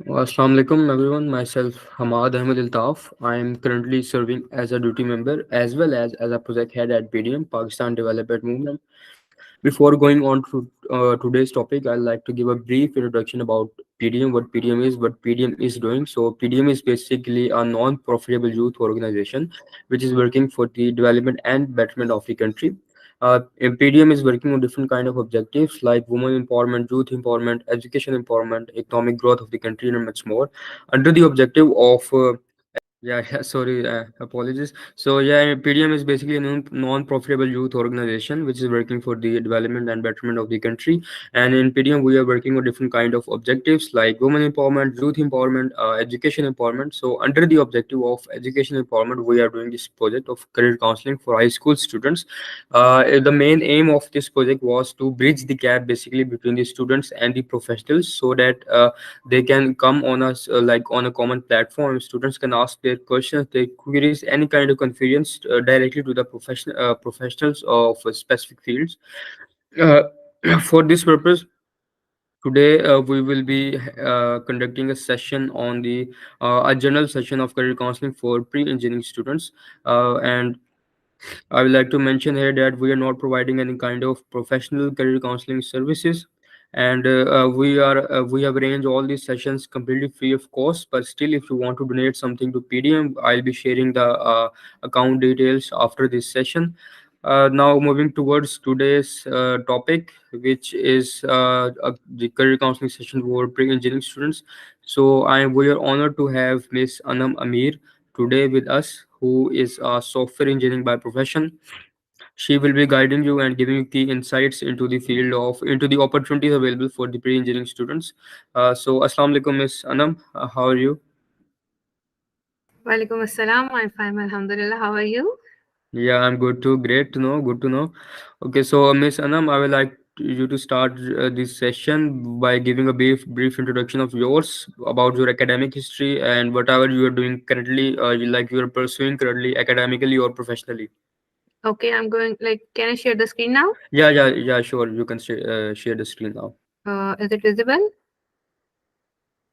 Assalamu alaikum everyone. Myself Hamad Ahmed Altaf. I am currently serving as a duty member as well as a project head at PDM, Pakistan Development Movement. Before going on to today's topic, I'd like to give a brief introduction about PDM, what PDM is, what PDM is doing. So PDM is basically a non-profitable youth organization which is working for the development and betterment of the country. PDM is working on different kind of objectives like women empowerment, youth empowerment, education empowerment, economic growth of the country, and much more. Under the objective of yeah, sorry, apologies. So, yeah, PDM is basically a non-profitable youth organization which is working for the development and betterment of the country. And in PDM, we are working on different kind of objectives like women empowerment, youth empowerment, education empowerment. So, under the objective of education empowerment, we are doing this project of career counseling for high school students. The main aim of this project was to bridge the gap basically between the students and the professionals so that they can come on us like on a common platform. Students can ask their questions, their queries, any kind of confusions directly to the professionals of specific fields. uh, for this purpose, today we will be conducting a session on the a general session of career counseling for pre-engineering students. And I would like to mention here that we are not providing any kind of professional career counseling services, and we have arranged all these sessions completely free of cost. But still, if you want to donate something to PDM, I'll be sharing the account details after this session. Now, moving towards today's topic, which is the career counseling session for pre-engineering students. So, we are honored to have Miss Anam Amir today with us, who is a software engineering by profession. She will be guiding you and giving you key insights into the field of into the opportunities available for the pre-engineering students. So, Assalamu alaikum, Miss Anam. How are you? Walaikum assalam. I'm fine, alhamdulillah. How are you? Yeah, I'm good too. Great to know. Good to know. Okay, so Miss Anam, I would like you to start this session by giving a brief introduction of yours about your academic history and whatever you are doing currently, like you are pursuing currently academically or professionally. Okay, I'm going. Can I share the screen now? Yeah, sure. You can share the screen now. Is it visible?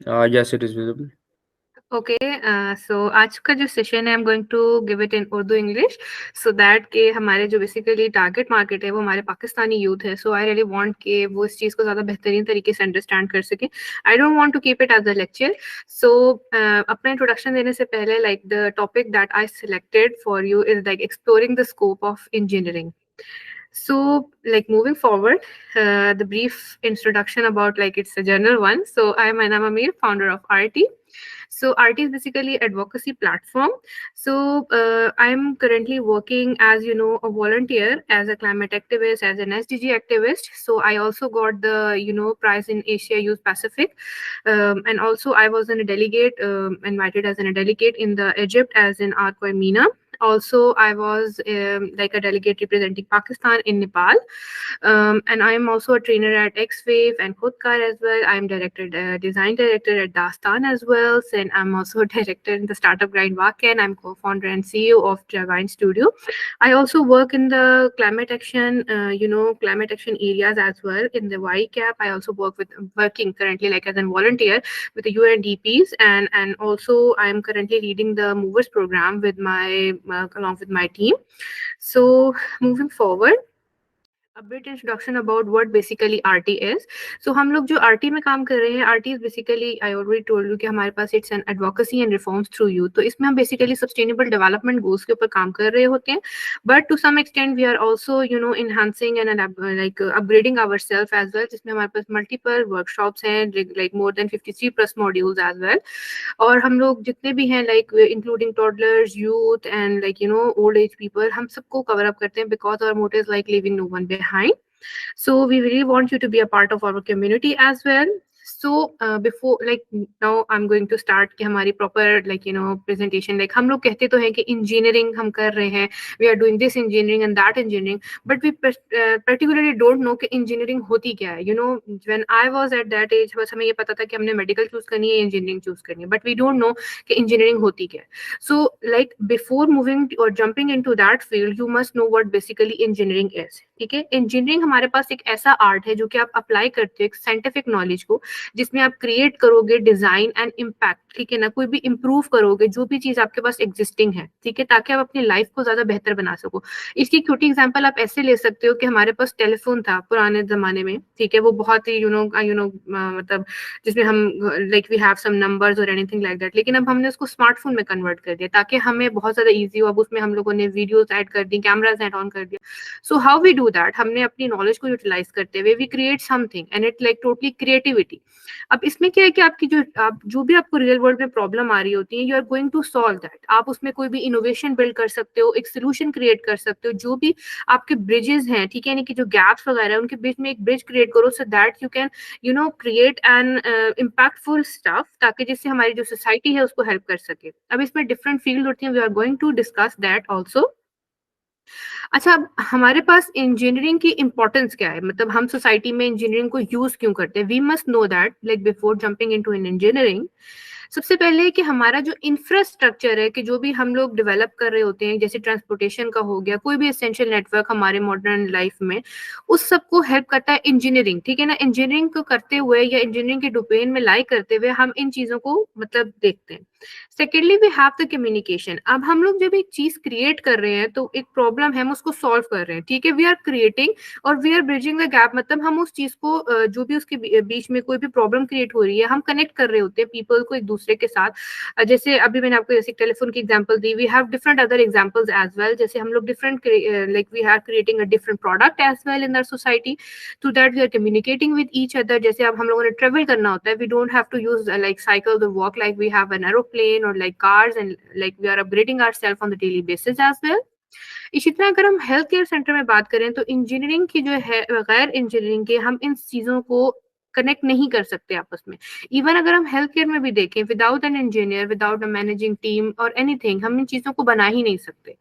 Yes, it is visible. Okay so आज का जो session है I am going to give it in Urdu English so that के हमारे जो basically target market है वो हमारे पाकिस्तानी यूथ है सो आई रियली वांट कि वो इस चीज़ को ज़्यादा बेहतरीन तरीके से अंडरस्टैंड कर सके I don't want to keep it as a lecture so अपना इंट्रोडक्शन देने से पहले like the topic that I selected for you is like exploring the scope of engineering. So, like moving forward, the brief introduction about like it's a general one. So, I'm Anam Amir, founder of RT. So, RT is basically advocacy platform. So, I'm currently working as a volunteer, as a climate activist, as an SDG activist. So, I also got the prize in Asia Youth Pacific, and also I was in a delegate, invited as a delegate in the Egypt as in Arco Mina. Also, I was like a delegate representing Pakistan in Nepal, and I am also a trainer at XWave and Khudkar as well. I am design director at Dastan as well. And I'm also a director in the startup Grind Waken. I'm co-founder and CEO of Javine Studio. I also work in the climate action areas as well in the YCAP. I also working currently like as a volunteer with the UNDPs, and also I'm currently leading the Movers program with my along with my team. So moving forward, a bit introduction about what basically RT is. So हम लोग जो RT में काम कर रहे हैं, RT is basically I already told you कि हमारे पास it's an advocacy and reforms through youth. तो इसमें हम basically sustainable development goals के ऊपर काम कर रहे होते हैं. But to some extent we are also enhancing and upgrading ourselves as well. जिसमें हमारे पास multiple workshops हैं, like more than 53 plus modules as well. और हम लोग जितने भी हैं like including toddlers youth and old age people हम सबको कवर अप करते हैं because our motive is like living no one behind. So we really want you to be a part of our community as well. So before like now I'm going to start कि हमारी proper presentation. Like हम लोग कहते तो हैं कि engineering हम कर रहे हैं, we are doing this engineering and that engineering, but we particularly don't know कि engineering होती क्या है. When I was at that age बस हमें ये पता था कि हमने medical choose करनी है, engineering choose करनी है, but we don't know कि engineering होती क्या है. So like before moving or jumping into that field, you must know what basically engineering is. ठीक है, engineering हमारे पास एक ऐसा आर्ट है जो कि आप अप्लाई करते हो एक साइंटिफिक नॉलेज को जिसमें आप क्रिएट करोगे डिजाइन एंड इम्पैक्ट, ठीक है ना, कोई भी इंप्रूव करोगे जो भी चीज आपके पास एग्जिस्टिंग है, ठीक है, ताकि आप अपनी लाइफ को ज्यादा बेहतर बना सको। इसकी छोटी एग्जांपल आप ऐसे ले सकते हो कि हमारे पास टेलीफोन था पुराने जमाने में, ठीक है, वो बहुत ही मतलब जिसमें हम like we have some numbers और एनीथिंग लाइक दैट, लेकिन अब हमने उसको स्मार्टफोन में कन्वर्ट कर दिया ताकि हमें बहुत ज्यादा इजी हो। अब उसमें हम लोगों ने वीडियोस ऐड कर दी, कैमरास ऐड ऑन कर दिया। So how we do that, हमने अपनी नॉलेज को यूटिलाइज करते हुए we create something and it like totally creativity. अब इसमें क्या है कि आपकी जो भी आपको रियल वर्ल्ड में प्रॉब्लम आ रही होती है, you are going to solve that. आप उसमें कोई भी इनोवेशन बिल्ड कर सकते हो, एक सोल्यूशन क्रिएट कर सकते हो। जो भी आपके ब्रिजेस हैं, ठीक है, यानी कि जो गैप्स वगैरह है उनके बीच में एक ब्रिज क्रिएट करो so that you can create an impactful stuff, ताकि जिससे हमारी जो सोसाइटी है उसको हेल्प कर सके। अब इसमें डिफरेंट फील्ड होती है, we are going to discuss that also. अच्छा, अब हमारे पास इंजीनियरिंग की इंपॉर्टेंस क्या है, मतलब हम सोसाइटी में इंजीनियरिंग को यूज क्यों करते हैं। We must know that like before jumping into in engineering, सबसे पहले कि हमारा जो इंफ्रास्ट्रक्चर है, कि जो भी हम लोग डेवलप कर रहे होते हैं, जैसे ट्रांसपोर्टेशन का हो गया, कोई भी एसेंशियल नेटवर्क हमारे मॉडर्न लाइफ में, उस सबको हेल्प करता है इंजीनियरिंग, ठीक है ना। इंजीनियरिंग को करते हुए या इंजीनियरिंग के डोमेन में लाई करते हुए हम इन चीजों को मतलब देखते हैं। Secondly we have the communication. अब हम लोग जब एक चीज क्रिएट कर रहे हैं तो एक प्रॉब्लम है, हम उसको सॉल्व कर रहे हैं, ठीक है, वी आर क्रिएटिंग और we are bridging the gap, मतलब हम उस चीज को जो भी उसके बीच में कोई भी प्रॉब्लम क्रिएट हो रही है, हम कनेक्ट कर रहे होते हैं पीपल को एक दूसरे के साथ। जैसे अभी मैंने आपको जैसे टेलीफोन की एग्जांपल दी, we have different other examples as well, जैसे हम लोग different like we are creating a different product as well in our society, to that we are communicating with each other. जैसे अब हम लोगों ने ट्रेवल करना होता है, we don't have to use like cycle और walk, like we have an aeroplane और like cars and like we are upgrading ourself on the daily basis as well. इसी तरह अगर हम हेल्थ केयर सेंटर में बात करें तो इंजीनियरिंग की जो है गैर इंजीनियरिंग के हम इन चीजों को कनेक्ट नहीं कर सकते आपस में। इवन अगर हम हेल्थ केयर में भी देखें, without an engineer, without a managing team और एनीथिंग, हम इन चीजों को बना ही नहीं सकते।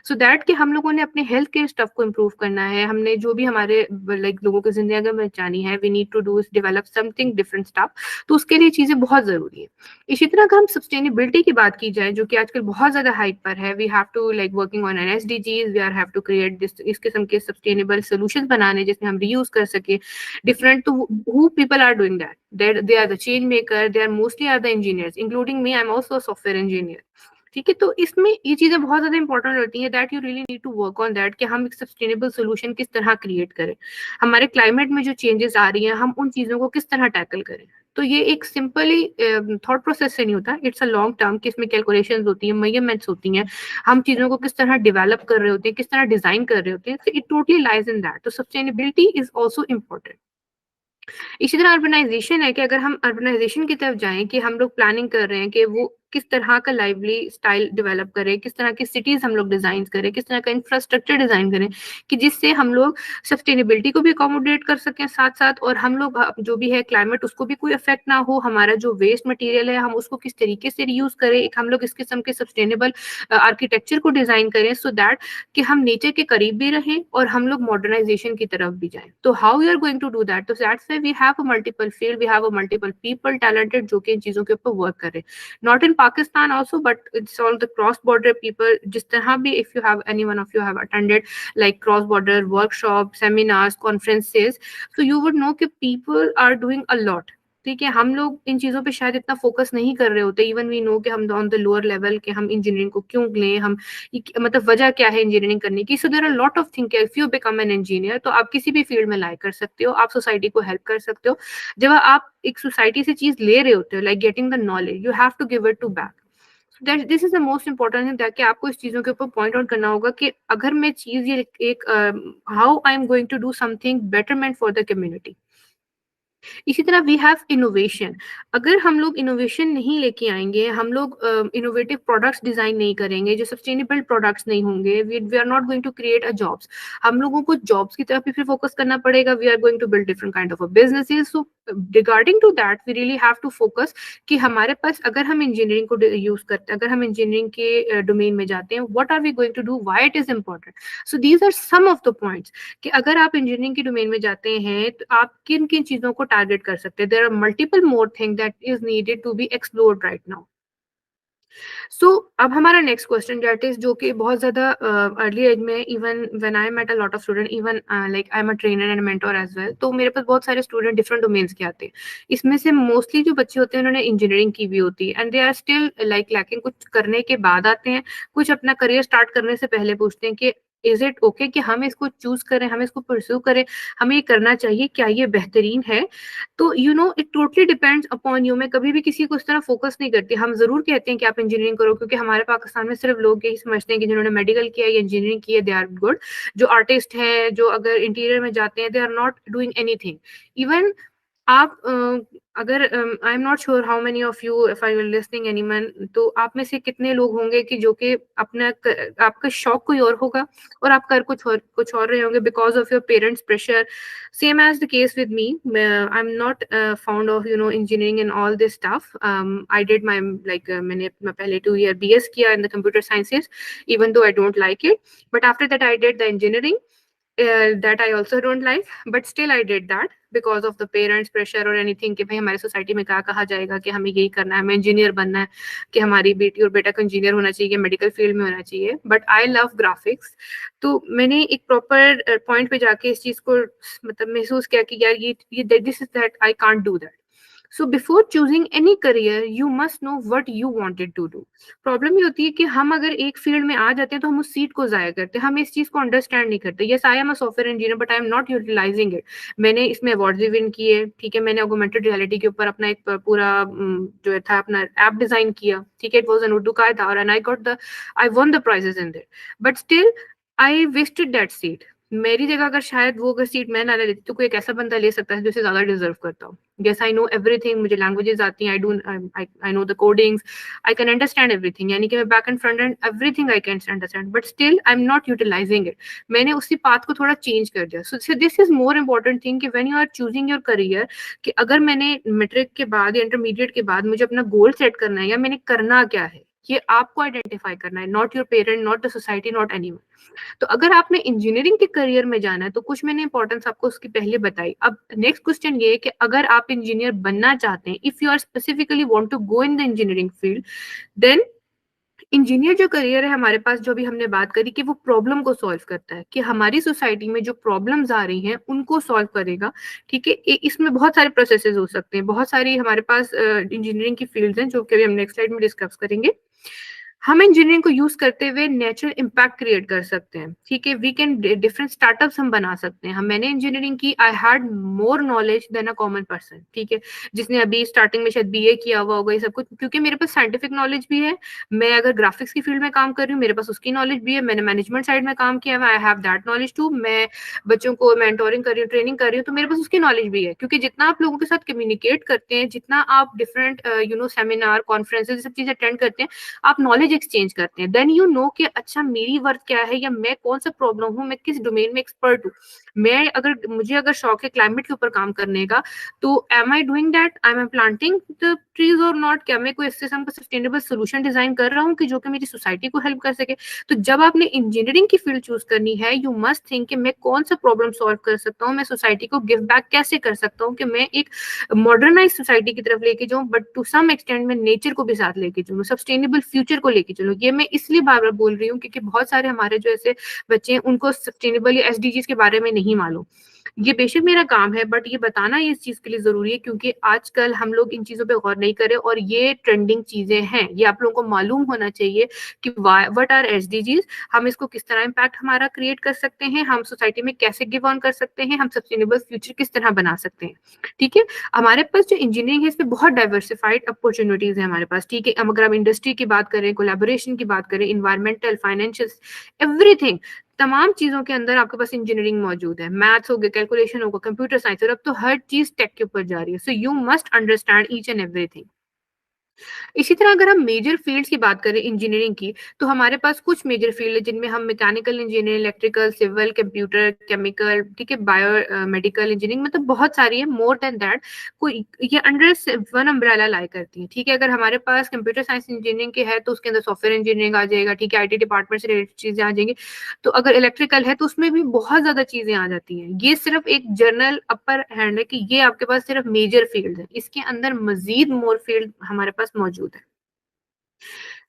सो दैट कि हम लोगों ने अपने हेल्थ केयर स्टफ को इम्प्रूव करना है, हमने जो भी हमारे लाइक लोगों की जिंदगी अगर बचानी है, we need to do develop something different stuff. तो उसके लिए चीजें बहुत जरूरी है। इसी तरह अगर हम सस्टेनेबिलिटी की बात की जाए, जो कि आजकल बहुत ज्यादा हाइप पर है, we have to like working on an SDGs, we are have to create this इस किस्म के सस्टेनेबल सोल्यूशंस बनाने जिसमें हम रीयूज कर सके डिफरेंट। तो who people are doing that, they are the change maker, they are mostly are the engineers, including me, I am also software engineer, ठीक है। तो इसमें ये चीजें बहुत ज्यादा इंपॉर्टेंट होती है, that you really need to work on that कि हम एक सस्टेनेबल सोल्यूशन किस तरह क्रिएट करें, हमारे क्लाइमेट में जो चेंजेस आ रही हैं हम उन चीजों को किस तरह टैकल करें। तो ये एक सिंपली थॉट प्रोसेस से नहीं होता, इट्स अ लॉन्ग टर्म कि इसमें कैलकुलेशंस होती हैं, मेजरमेंट्स होती हैं, हम चीजों को किस तरह डेवलप कर रहे होते हैं, किस तरह डिजाइन कर रहे होते हैं। It totally lies in that. तो सस्टेनेबिलिटी इज ऑल्सो इम्पोर्टेंट। इसी तरह अर्बनाइजेशन है कि अगर हम अर्बनाइजेशन की तरफ जाएं कि हम लोग प्लानिंग कर रहे हैं कि वो किस तरह का लाइवली स्टाइल डेवलप करें, किस तरह की सिटीज हम लोग डिजाइन करें, किस तरह का इंफ्रास्ट्रक्चर डिजाइन करें कि जिससे हम लोग सस्टेनेबिलिटी को भी अकोमोडेट कर सकें साथ साथ, और हम लोग जो भी है क्लाइमेट उसको भी कोई इफेक्ट ना हो, हमारा जो वेस्ट मटेरियल है हम उसको किस तरीके से रीयूज करें, एक हम लोग इस किस्म के सस्टेनेबल आर्किटेक्चर को डिजाइन करें सो दैट कि हम नेचर के करीब भी रहें और हम लोग मॉडर्नाइजेशन की तरफ भी जाएं। तो how we are going to do that, तो that's why we have a multiple field, we have a multiple people talented जो कि इन चीजों के ऊपर वर्क करें, not in Pakistan also, but it's all the cross border people। जिस तरह भी if you have any one of you have attended like cross border workshop, seminars, conferences, so you would know कि people are doing a lot, ठीक है। हम लोग इन चीजों पे शायद इतना फोकस नहीं कर रहे होते, इवन वी नो कि हम ऑन द लोअर लेवल के हम इंजीनियरिंग को क्यों लें, हम मतलब वजह क्या है इंजीनियरिंग करने की। So there are lot of thing, if you become an engineer तो आप किसी भी फील्ड में लाई कर सकते हो, आप सोसाइटी को हेल्प कर सकते हो। जब आप एक सोसाइटी से चीज ले रहे होते हो like getting the knowledge, you have to give it to back. This is the most important thing, ताकि आपको इस चीजों के ऊपर पॉइंट आउट करना होगा कि अगर मैं चीज ये एक how I am going to do something betterment for the community. इसी तरह वी हैव इनोवेशन। अगर हम लोग इनोवेशन नहीं लेके आएंगे, हम लोग इनोवेटिव प्रोडक्ट्स डिजाइन नहीं करेंगे, जो सस्टेनेबल प्रोडक्ट्स नहीं होंगे, we are not going to create a jobs. हम लोगों को जॉब्स की तरफ भी फिर फोकस करना पड़ेगा, we are going to build different kind of businesses. So regarding to that we really have to focus कि हमारे पास अगर हम इंजीनियरिंग को यूज करते हैं, अगर हम इंजीनियरिंग के डोमेन में जाते हैं, what are we going to do, why it is important. So these are some of the points कि अगर आप इंजीनियरिंग के डोमेन में जाते हैं तो आप किन किन चीजों को टारगेट कर सकते हैं। There are multiple more thing that is needed to be explored right now. So अब हमारा नेक्स्ट क्वेश्चन दैट इज जो कि बहुत ज्यादा अर्ली एज में even when I met a lot of student even like I am a trainer and mentor as well, तो मेरे पास बहुत सारे स्टूडेंट डिफरेंट डोमेन्स के आते हैं। इसमें से मोस्टली जो बच्चे होते हैं उन्होंने इंजीनियरिंग की भी होती है and they are still like lacking, कुछ करने के बाद आते हैं, कुछ अपना करियर स्टार्ट करने से पहले पूछते हैं कि इज इट ओके कि हम इसको चूज करें, हम इसको परस्यू करें, हमें ये करना चाहिए, क्या ये बेहतरीन है। तो you know it totally depends upon you. मैं कभी भी किसी को इस तरह फोकस नहीं करती। हम जरूर कहते हैं कि आप इंजीनियरिंग करो, क्योंकि हमारे पाकिस्तान में सिर्फ लोग यही समझते हैं कि जिन्होंने मेडिकल किया या इंजीनियरिंग की है दे आर गुड। जो आर्टिस्ट हैं, जो अगर इंटीरियर में जाते हैं, they are not doing anything. Even आप अगर I am not sure how many of you if I will listing anyone, तो आप में से कितने लोग होंगे कि जो कि अपना आपका शौक कोई और होगा और आप कर कुछ और रहे होंगे because of your parents pressure. Same as the case with me, I am not found of you know engineering and all this stuff. I did my like मैंने अपना पहले 2 ईयर BS किया in the computer sciences, even though I don't like it, but after that I did the engineering that I also don't like, but still I did that because of the parents pressure or anything कि भाई हमारी society में क्या कहा जाएगा कि हमें यही करना है, हमें इंजीनियर बनना है, कि हमारी बेटी और बेटा को इंजीनियर होना चाहिए, मेडिकल फील्ड में होना चाहिए। But I love graphics. तो मैंने एक प्रॉपर पॉइंट पे जाके इस चीज को मतलब महसूस किया कि यार ये this is that I can't do that. So before choosing any career you must know what you wanted to do. Problem ये होती है कि हम अगर एक फील्ड में आ जाते हैं तो हम उस सीट को जाया करते हैं, हम इस चीज को अंडरस्टैंड नहीं करते। Yes I am a software engineer but I am not utilizing it. मैंने इसमें अवार्ड भी विन किए, ठीक है, मैंने ऑगमेंटेड रियलिटी के ऊपर अपना एक पूरा जो था अपना ऐप डिजाइन किया, ठीक है, इट वाज एन उर्दू का था और I got the I won the prizes in that, but still I wasted that seat. मेरी जगह अगर शायद वो अगर सीट मैं ना ले लेती तो कोई एक ऐसा बंदा ले सकता है जो इसे ज्यादा डिजर्व करता हो। yes I know everything, मुझे लैंग्वेजेस आती हैं, I know the codings, I can understand everything, यानी कि मैं back and front end everything I can understand, but still I'm not utilizing it। मैंने उसी पाथ को थोड़ा चेंज कर दिया। so this is more important thing कि when you are choosing your career, कि अगर मैंने मैट्रिक के बाद या इंटरमीडिएट के बाद मुझे अपना गोल सेट करना है या मैंने करना क्या है, ये आपको आइडेंटिफाई करना है, not your parent, not the society, not anyone. तो अगर आपने इंजीनियरिंग के करियर में जाना है तो कुछ मैंने इंपॉर्टेंस आपको उसकी पहले बताई। अब नेक्स्ट क्वेश्चन ये है कि अगर आप इंजीनियर बनना चाहते हैं, if you are specifically want to go in the engineering field, then engineer जो करियर है हमारे पास, जो भी हमने बात करी कि वो प्रॉब्लम को सॉल्व करता है, कि हमारी सोसाइटी में जो प्रॉब्लम्स आ रही हैं उनको सॉल्व करेगा, ठीक है। इसमें बहुत सारे प्रोसेसेस हो सकते हैं, बहुत सारी हमारे पास इंजीनियरिंग की फील्ड्स हैं जो कि हम नेक्स्ट स्लाइड में डिस्कस करेंगे। हम इंजीनियरिंग को यूज करते हुए नेचुरल इम्पैक्ट क्रिएट कर सकते हैं, ठीक है। वी कैन डिफरेंट स्टार्टअप्स हम बना सकते हैं। हम मैंने इंजीनियरिंग की, I had more knowledge than a common person, ठीक है, जिसने अभी स्टार्टिंग में शायद BA किया हुआ होगा, ये सब कुछ, क्योंकि मेरे पास साइंटिफिक नॉलेज भी है। मैं अगर ग्राफिक्स की फील्ड में काम कर रही हूँ, मेरे पास उसकी नॉलेज भी है। मैंने मैनेजमेंट साइड में काम किया है, I have that knowledge too. मैं बच्चों को मेंटोरिंग कर रही हूँ, ट्रेनिंग कर रही हूँ, तो मेरे पास उसकी नॉलेज भी है। क्योंकि जितना आप लोगों के साथ कम्युनिकेट करते हैं, जितना आप डिफरेंट सेमिनार कॉन्फ्रेंसेज सब चीज अटेंड करते हैं, आप नॉलेज एक्सचेंज करते हैं, देन यू नो कि अच्छा मेरी वर्थ क्या है, या मैं कौन सा प्रॉब्लम हूँ, मैं किस डोमेन में एक्सपर्ट हूँ। मैं अगर मुझे अगर शौक है क्लाइमेट के ऊपर काम करने का, तो am I doing that, I am planting the trees और नॉट, क्या मैं कोई इससे सस्टेनेबल सोल्यूशन डिजाइन कर रहा हूँ कि जो कि मेरी सोसाइटी को हेल्प कर सके। तो जब आपने इंजीनियरिंग की फील्ड चूज करनी है, यू मस्ट थिंक कि मैं कौन सा प्रॉब्लम सॉल्व कर सकता हूँ, मैं सोसाइटी को गिव बैक कैसे कर सकता हूँ, कि मैं एक मॉडर्नाइज सोसाइटी की तरफ लेके जाऊँ, बट टू सम एक्सटेंड मैं नेचर को भी साथ लेके चलूँ, सस्टेनेबल फ्यूचर को लेके चलूँ। ये मैं इसलिए बार बार बोल रही हूँ क्योंकि बहुत सारे हमारे जो ऐसे बच्चे हैं उनको सस्टेनेबल या SDGs के बारे में नहीं मालूम। ये बेशक मेरा काम है, बट ये बताना इस चीज के लिए जरूरी है क्योंकि आजकल हम लोग इन चीजों पे गौर नहीं करें और ये ट्रेंडिंग चीजें हैं। ये आप लोगों को मालूम होना चाहिए कि व्हाट आर SDGs, हम इसको किस तरह इम्पैक्ट हमारा क्रिएट कर सकते हैं, हम सोसाइटी में कैसे गिव ऑन कर सकते हैं, हम सस्टेनेबल फ्यूचर किस तरह बना सकते हैं, ठीक है। हमारे पास जो इंजीनियरिंग है इसमें बहुत डाइवर्सिफाइड अपॉर्चुनिटीज है हमारे पास, ठीक है। अगर हम इंडस्ट्री की बात करें, कोलैबोरेशन की बात करें, इन्वायरमेंटल, फाइनेंशियल, एवरीथिंग, तमाम चीजों के अंदर आपके पास इंजीनियरिंग मौजूद है। मैथ्स हो गया, कैलकुलेशन होगा, कंप्यूटर साइंस, और अब तो हर चीज टेक के ऊपर जा रही है। So you must understand each and everything. इसी तरह अगर हम मेजर फील्ड्स की बात करें इंजीनियरिंग की, तो हमारे पास कुछ मेजर फील्ड है जिनमें हम mechanical engineering, electrical, civil, computer, chemical, ठीक है, बायो मेडिकल इंजीनियरिंग, मतलब बहुत सारी है, मोर देन दैट, कोई ये अंडर वन अम्ब्रेला लाई करती है, ठीक है। अगर हमारे पास कंप्यूटर साइंस इंजीनियरिंग के है तो उसके अंदर सॉफ्टवेयर इंजीनियरिंग आ जाएगा, ठीक है, IT डिपार्टमेंट से रिलेटेड चीजें आ जाएंगी। तो अगर इलेक्ट्रिकल है तो उसमें भी बहुत ज्यादा चीजें आ जाती हैं। ये सिर्फ एक जनरल अपर हैंड है कि ये आपके पास सिर्फ मेजर फील्ड है, इसके अंदर मजीद मोर फील्ड हमारे पास मौजूद है।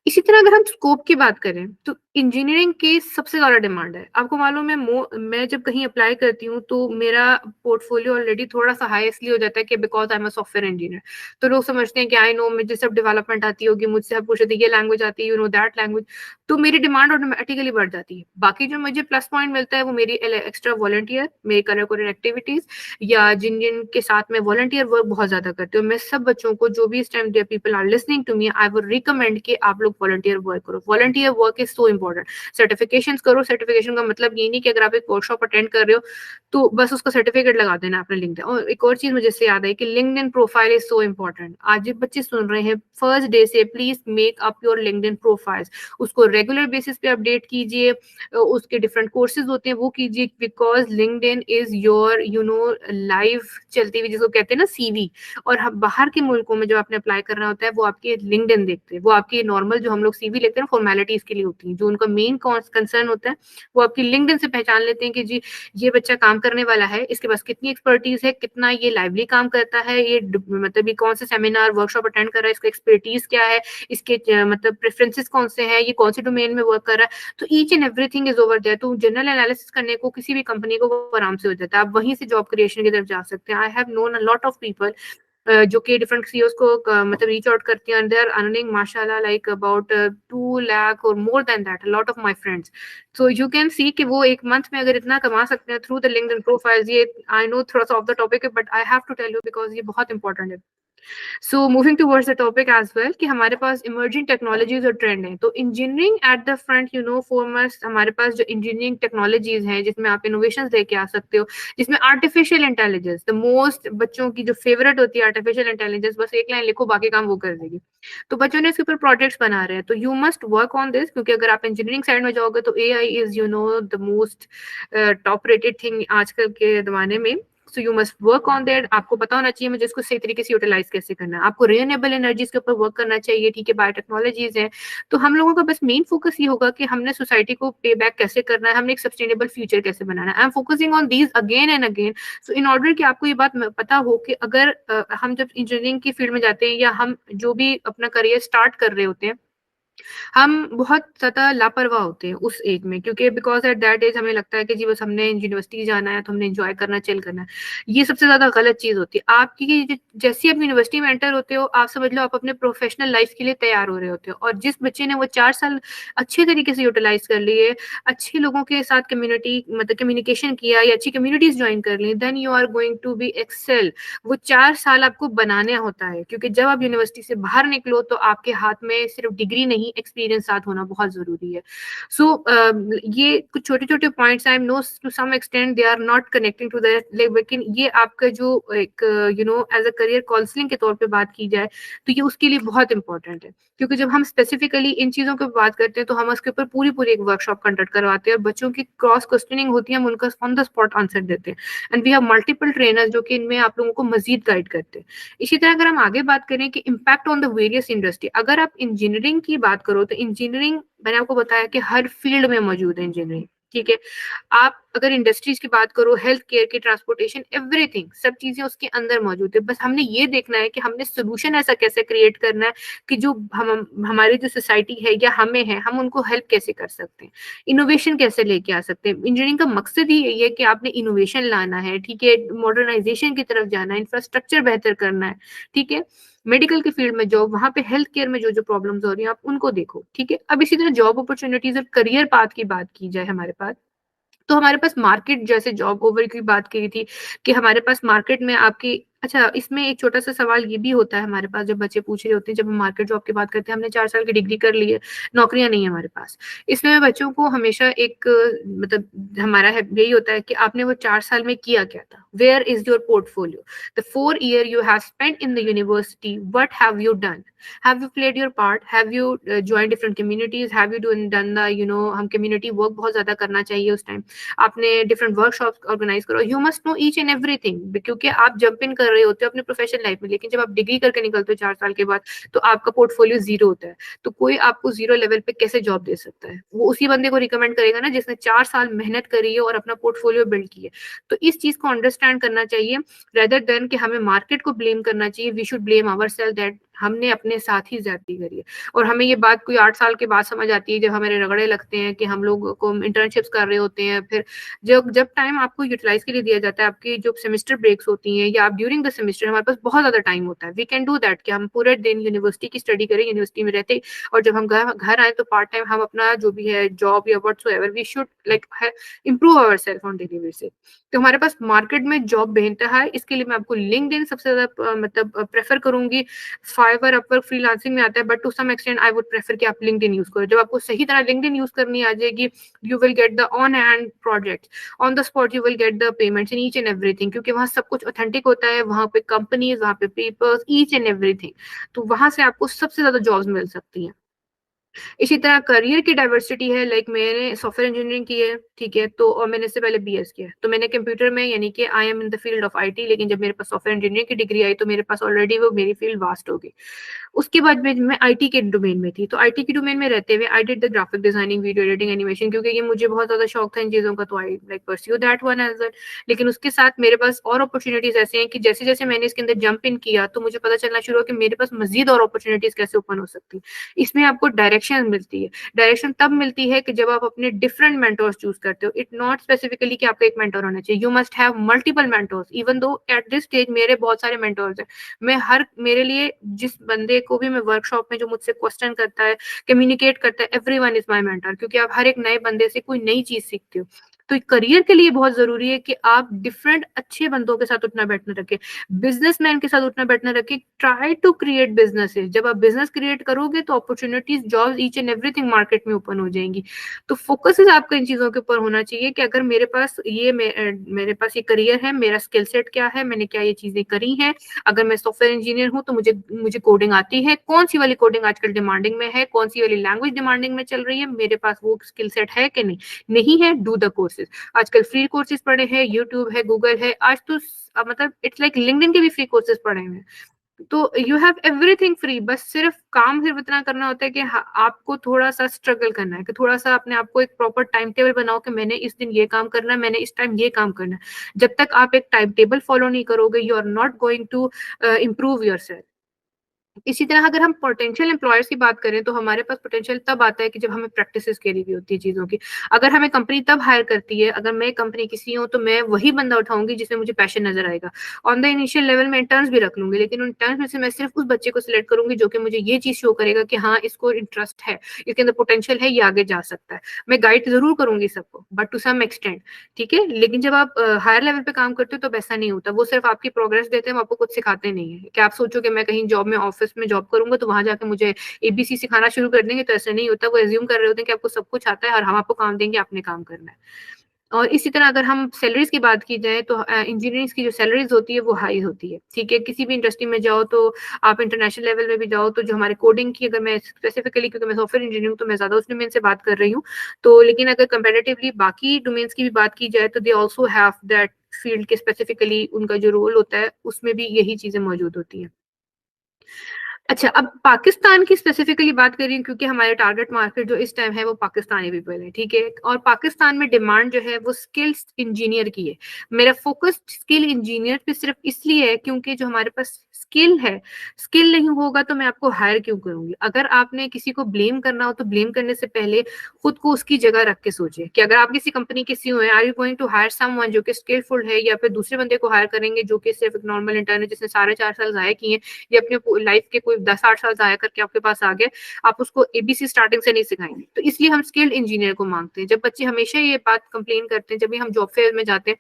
इसी तरह अगर हम स्कोप की बात करें तो इंजीनियरिंग की सबसे ज्यादा डिमांड है। आपको मालूम है, मैं जब कहीं अप्लाई करती हूँ तो मेरा पोर्टफोलियो ऑलरेडी थोड़ा सा हाई इसलिए हो जाता है कि because I am a software engineer. तो लोग समझते हैं कि आई नो मुझे सब डेवलपमेंट आती होगी, मुझसे आप पूछते ये लैंग्वेज आती है, यू नो दैट लैंग्वेज, तो मेरी डिमांड ऑटोमेटिकली बढ़ जाती है। बाकी जो मुझे प्लस पॉइंट मिलता है वो मेरी एक्स्ट्रा वॉलंटियर, मेरी करिकुलर एक्टिविटीज, या जिन जिन के साथ में वॉलंटियर वर्क बहुत ज्यादा करती हूँ। मैं सब बच्चों को, जो भी इस time there people are listening to me, I would recommend कि आप लोग वॉलंटियर वर्क करो। Volunteer work is so important. Certifications करो। सर्टिफिकेशन का मतलब ये नहीं कि अगर आप एक वर्कशॉप अटेंड कर रहे हो तो बस उसका सर्टिफिकेट लगा देना अपने लिंक्डइन। और एक और चीज मुझे इससे याद आई कि LinkedIn profile is so important. आज जो बच्चे सुन रहे हैं, फर्स्ट डे से please make up your LinkedIn profiles. उसको रेगुलर बेसिस पे अपडेट कीजिए, उसके डिफरेंट कोर्सेज होते हैं वो कीजिए, because LinkedIn is your you know live चलती हुई, जिसको कहते हैं ना सीवी। और बाहर के मुल्कों में जो आपने अप्लाई करना होता है वो आपके लिंक्डइन देखते हैं, वो आपकी नॉर्मल जो हम लोग सीवी लेते हैं फॉर्मेलिटीज के लिए होती है। जो उनका मेन कंसर्न होता है वो आपकी लिंक्डइन से पहचान लेते हैं कि जी ये बच्चा काम करने वाला है, इसके पास कितनी एक्सपर्टीज है, कितना ये लाइवली काम करता है, ये मतलब ये कौन से सेमिनार वर्कशॉप अटेंड कर रहा है, इसका एक्सपर्टीज क्या है, इसके मतलब प्रेफरेंसेस कौन से हैं, ये कौन से डोमेन में वर्क कर रहा है। तो each and everything is over there. तो जनरल एनालिसिस करने को किसी भी कंपनी को वो आराम से हो जाता है। आप वहीं से जॉब क्रिएशन की तरफ जा सकते हैं। I have known a lot of people जो कि डिफरेंट सीईओज को मतलब रीच आउट करती हैं, एंड दे आर अर्निंग माशाल्लाह लाइक अबाउट 2 लाख और more than that, a lot of my friends. So you can see कि वो एक मंथ में अगर इतना कमा सकते हैं थ्रू द लिंक्डइन प्रोफाइल्स। ये आई नो थोड़ा सा ऑफ द टॉपिक है, but I have to tell you because ये बहुत इंपॉर्टेंट है। So moving towards the topic as well कि हमारे पास इमर्जिंग टेक्नोलॉजीज और ट्रेंड है। तो engineering at the front, you know foremost हमारे पास जो इंजीनियरिंग टेक्नोलॉजीज हैं जिसमें आप इनोवेशन लेके आ सकते हो, जिसमें आर्टिफिशियल इंटेलिजेंस द मोस्ट, बच्चों की जो फेवरेट होती है आर्टिफिशियल इंटेलिजेंस, बस एक लाइन लिखो बाकी काम वो कर देगी। तो बच्चों ने इसके ऊपर प्रोजेक्ट्स बना रहे हैं, तो you must work on this, क्योंकि अगर आप इंजीनियरिंग साइड में जाओगे तो AI is you know the most top rated thing आजकल के जमाने में। So you must work on that. आपको पता होना चाहिए मुझे इसको सही तरीके से यूटिलाइज कैसे करना है। आपको रिन्यूएबल एनर्जीज के ऊपर वर्क करना चाहिए, ठीक है, बायोटेक्नोलॉजीज है। तो हम लोगों का बस मेन फोकस ये होगा कि हमने सोसाइटी को पे बैक कैसे करना है, हमने एक सस्टेनेबल फ्यूचर कैसे बनाना है। I am focusing on these again and again. So in order कि आपको ये बात पता हो कि अगर हम जब इंजीनियरिंग की फील्ड में जाते हैं या हम जो भी अपना करियर स्टार्ट कर रहे होते हैं, हम बहुत ज्यादा लापरवाह होते हैं उस एज में, क्योंकि बिकॉज एट दैट एज हमें लगता है कि जी बस हमने यूनिवर्सिटी जाना है तो हमने एंजॉय करना, चिल करना है। ये सबसे ज्यादा गलत चीज होती है आपकी। जैसे आप यूनिवर्सिटी में एंटर होते हो, आप समझ लो आप अपने प्रोफेशनल लाइफ के लिए तैयार हो रहे होते हो। और जिस बच्चे ने वो 4 साल अच्छे तरीके से यूटिलाइज कर लिए, अच्छे लोगों के साथ कम्युनिटी मतलब कम्युनिकेशन किया या अच्छी कम्युनिटीज ज्वाइन कर ली, then you are going to be excel. वो 4 साल आपको बनाने होता है, क्योंकि जब आप यूनिवर्सिटी से बाहर निकलो तो आपके हाथ में सिर्फ डिग्री नहीं, एक्सपीरियंस साथ होना बहुत जरूरी है। सो ये कुछ छोटे छोटे points I know to some extent they are not connecting to that, लेकिन ये आपका जो एक you know as a career counselling के तौर पे बात की जाए तो ये उसके लिए बहुत इंपॉर्टेंट है। क्योंकि जब हम स्पेसिफिकली इन चीजों की बात करते हैं तो हम उसके ऊपर पूरी पूरी एक वर्कशॉप कंडक्ट करवाते हैं, और बच्चों की क्रॉस क्वेश्चनिंग होती है, हम उनका ऑन द स्पॉट आंसर देते हैं। And we have multiple trainers जो कि इनमें आप लोगों को मजीद गाइड करते हैं। इसी तरह अगर हम आगे बात करें कि impact on the various industry, अगर आप इंजीनियरिंग की बात करो तो इंजीनियरिंग मैंने आपको बताया कि हर फील्ड में मौजूद है इंजीनियरिंग, ठीक है। आप अगर इंडस्ट्रीज की बात करो, हेल्थ केयर की, ट्रांसपोर्टेशन, एवरीथिंग, सब चीजें उसके अंदर मौजूद है। बस हमने ये देखना है कि हमने सोल्यूशन ऐसा कैसे क्रिएट करना है कि जो हमारी जो सोसाइटी है या हमें है, हम उनको हेल्प कैसे कर सकते हैं, इनोवेशन कैसे लेके आ सकते हैं। इंजीनियरिंग का मकसद ही यही है कि आपने इनोवेशन लाना है, ठीक है, मॉडर्नाइजेशन की तरफ जाना है, इंफ्रास्ट्रक्चर बेहतर करना है, ठीक है। मेडिकल की फील्ड में जॉब, वहां पे हेल्थ केयर में जो जो प्रॉब्लम्स हो रही हैं आप उनको देखो, ठीक है। अब इसी तरह जॉब अपॉर्चुनिटीज और करियर पाथ की बात की जाए हमारे पास, तो हमारे पास मार्केट, जैसे जॉब ओवर की बात की थी कि हमारे पास मार्केट में आपकी, अच्छा इसमें एक छोटा सा सवाल ये भी होता है हमारे पास, जब बच्चे पूछ रहे होते हैं, जब हम मार्केट जॉब की बात करते हैं, हमने 4 साल की डिग्री कर ली है, नौकरियां नहीं है हमारे पास। इसमें मैं बच्चों को हमेशा एक मतलब हमारा है यही होता है कि आपने वो 4 साल में किया क्या था, where is your portfolio, the 4 year you have spent in the university, what have you done, have you played your part, have you joined different communities, have you done the you know, हम community work बहुत ज्यादा करना चाहिए उस time, आपने different workshops organise करो। You must know each and everything, क्योंकि आप जंप इन कर रहे होते हो अपने प्रोफेशनल लाइफ में, लेकिन जब आप डिग्री करके निकलते हो 4 साल के बाद तो आपका पोर्टफोलियो जीरो होता है। तो कोई आपको जीरो लेवल पे कैसे जॉब दे सकता है, वो उसी बंदे को रिकमेंड करेगा ना जिसने 4 साल मेहनत करी है और अपना पोर्टफोलियो बिल्ड किया। तो इस चीज को अंडरस्टैंड करना चाहिए, रेदर देन कि हमें मार्केट को ब्लेम करना चाहिए। We should blame our self that हमने अपने साथ ही ज्यादती करी है। और हमें ये बात कोई 8 साल के बाद समझ आती है, जब हमारे रगड़े लगते हैं कि हम लोग को इंटर्नशिप्स कर रहे होते हैं। फिर जब जब टाइम आपको यूटिलाइज के लिए दिया जाता है, आपकी जो सेमेस्टर ब्रेक्स होती हैं या आप ड्यूरिंग द सेमेस्टर, हमारे पास बहुत ज्यादा टाइम होता है। वी कैन डू दैट कि हम पूरे दिन यूनिवर्सिटी की स्टडी करें, यूनिवर्सिटी में रहते, और जब हम घर आए तो पार्ट टाइम हम अपना जो भी है जॉब या whatsoever, we should like improve our self on daily basis. तो हमारे पास मार्केट में जॉब बेहतर है, इसके लिए मैं आपको लिंक्डइन सबसे ज्यादा मतलब प्रेफर करूंगी। फाइवर, अपवर्क, फ्रीलांसिंग में आता है, but to some extent I would prefer कि आप लिंक्डइन यूज करो। जब आपको सही तरह लिंक्डइन यूज करनी आ जाएगी, you will get the on hand project, on the spot you will get the payments in each and everything, क्योंकि वहां सब कुछ ऑथेंटिक होता है, वहां पे कंपनीज, वहां पे पेपर्स, ईच एंड एवरीथिंग। तो वहां से आपको सबसे ज्यादा जॉब्स मिल सकती हैं। इसी तरह करियर की डाइवर्सिटी है, लाइक मैंने सॉफ्टवेयर इंजीनियरिंग की है, ठीक है, तो और मैंने इससे पहले बीएस किया है, तो मैंने कंप्यूटर में, यानी कि I am in the field of IT, लेकिन जब मेरे पास सॉफ्टवेयर इंजीनियरिंग की डिग्री आई तो मेरे पास ऑलरेडी वो मेरी फील्ड वास्ट हो गई। उसके बाद मैं आईटी के डोमेन में थी, तो आईटी के डोमेन में रहते हुए आई did the graphic designing, video editing, animation, क्योंकि ये मुझे बहुत ज्यादा शौक था इन चीजों का, तो I like pursue that one as well. लेकिन उसके साथ मेरे पास और अपॉर्चुनिटीज ऐसे हैं कि जैसे जैसे मैंने इसके अंदर जंप इन किया तो मुझे पता चलना शुरू हुआ कि मेरे पास मजीद और अपॉर्चुनिटीज कैसे ओपन हो सकती है। इसमें आपको डायरेक्शन मिलती है। डायरेक्शन तब मिलती है कि जब आप अपने डिफरेंट मेंटोर्स चूज करते हो। इट नॉट स्पेसिफिकली कि आपका एक मेंटोर होना चाहिए, you must have multiple mentors, even though at this stage मेरे बहुत सारे मेंटोर्स हैं। मेरे लिए जिस बंदे को भी मैं वर्कशॉप में जो मुझसे क्वेश्चन करता है, कम्युनिकेट करता है, एवरीवन इज माय मेंटर, क्योंकि आप हर एक नए बंदे से कोई नई चीज सीखते हो। तो करियर के लिए बहुत जरूरी है कि आप डिफरेंट अच्छे बंदों के साथ उठना बैठना रखें, बिजनेसमैन के साथ उठना बैठना रखें। Try to create businesses. जब आप बिजनेस क्रिएट करोगे तो opportunities, jobs, each and everything market में ओपन हो जाएंगी। तो फोकस आपका इन चीजों के ऊपर होना चाहिए कि अगर मेरे पास ये करियर है, मेरा स्किल सेट क्या है, मैंने क्या ये चीजें करी हैं। अगर मैं सॉफ्टवेयर इंजीनियर हूँ तो मुझे मुझे कोडिंग आती है, कौन सी वाली कोडिंग आजकल डिमांडिंग में है, कौन सी वाली लैंग्वेज डिमांडिंग में चल रही है, मेरे पास वो स्किल सेट है कि नहीं। नहीं है, डू द कोर्सेज। आजकल फ्री कोर्सेज पड़े हैं, यूट्यूब है, गूगल है, आज तो मतलब इट्स लाइक लिंक्डइन के भी फ्री कोर्सेज पड़े हुए हैं। तो यू हैव एवरीथिंग फ्री, बस सिर्फ काम सिर्फ इतना करना होता है कि आपको थोड़ा सा स्ट्रगल करना है, कि थोड़ा सा अपने आप को एक प्रॉपर टाइम टेबल बनाओ कि मैंने इस दिन ये काम करना है, मैंने इस टाइम ये काम करना है। जब तक आप एक टाइम टेबल फॉलो नहीं करोगे, you are not going to improve your self. इसी तरह अगर हम पोटेंशियल एम्प्लॉयर्स की बात करें तो हमारे पास पोटेंशियल तब आता है कि जब हमें प्रैक्टिस करी हुई होती है चीजों की। अगर हमें कंपनी तब हायर करती है, अगर मैं कंपनी किसी हूँ तो मैं वही बंदा उठाऊंगी जिसमें मुझे पैशन नजर आएगा। ऑन द इनिशियल लेवल में इंटर्न्स भी रख लूंगी, लेकिन उन इंटर्न्स में से मैं सिर्फ उस बच्चे को सिलेक्ट करूंगी जो कि मुझे ये चीज शो करेगा कि हाँ, इसको इंटरेस्ट है, इसके अंदर पोटेंशियल है, ये आगे जा सकता है। मैं गाइड जरूर करूंगी सबको, बट टू सम एक्सटेंट, ठीक है। लेकिन जब आप हायर लेवल पे काम करते हो तो वैसा नहीं होता। वो सिर्फ आपकी प्रोग्रेस देते हैं, वो आपको कुछ सिखाते नहीं है। कि आप सोचो कि मैं कहीं जॉब में, ऑफिस में जॉब करूंगा तो वहां जाके मुझे एबीसी सिखाना शुरू कर देंगे, तो ऐसा नहीं होता। वो एज्यूम कर रहे होते हैं कि आपको सब कुछ आता है और हम आपको काम देंगे, आपने काम करना है। और इसी तरह अगर हम सैलरीज की बात की जाए तो इंजीनियरिंग की जो सैलरीज होती है वो हाई होती है, ठीक है। किसी भी इंडस्ट्री में जाओ तो आप इंटरनेशनल लेवल में भी जाओ तो जो हमारे कोडिंग की, अगर मैं स्पेसिफिकली, क्योंकि मैं सॉफ्टवेयर इंजीनियर हूँ तो मैं ज्यादा उस डोमेन से बात कर रही हूँ, तो लेकिन अगर कंपेरेटिवली बाकी डोमेन्स की भी बात की जाए तो they also have that field के स्पेसिफिकली उनका जो रोल होता है उसमें भी यही चीजें मौजूद होती हैं। अच्छा, अब पाकिस्तान की स्पेसिफिकली बात करें, क्योंकि हमारे टारगेट मार्केट जो इस टाइम है वो पाकिस्तानी पीपल है, ठीक है। और पाकिस्तान में डिमांड जो है वो स्किल्स इंजीनियर की है। मेरा फोकस स्किल इंजीनियर पे सिर्फ इसलिए है क्योंकि जो हमारे पास स्किल है, स्किल नहीं होगा तो मैं आपको हायर क्यों करूंगी। अगर आपने किसी को ब्लेम करना हो तो ब्लेम करने से पहले खुद को उसकी जगह रख के सोचे कि अगर आप किसी कंपनी के सीईओ हैं, are you going to hire someone जो कि स्किलफुल है, या फिर दूसरे बंदे को हायर करेंगे जो कि सिर्फ एक नॉर्मल इंटर्न है जिसने 4.5 साल जाया किए हैं, या अपने लाइफ के कोई 10-8 साल जाया करके आपके पास आ गए, आप उसको एबीसी स्टार्टिंग से नहीं सिखाएंगे। तो इसलिए हम स्किल्ड इंजीनियर को मांगते हैं। जब बच्चे हमेशा ये बात कंप्लेन करते हैं जब भी हम जॉब फेयर में जाते हैं,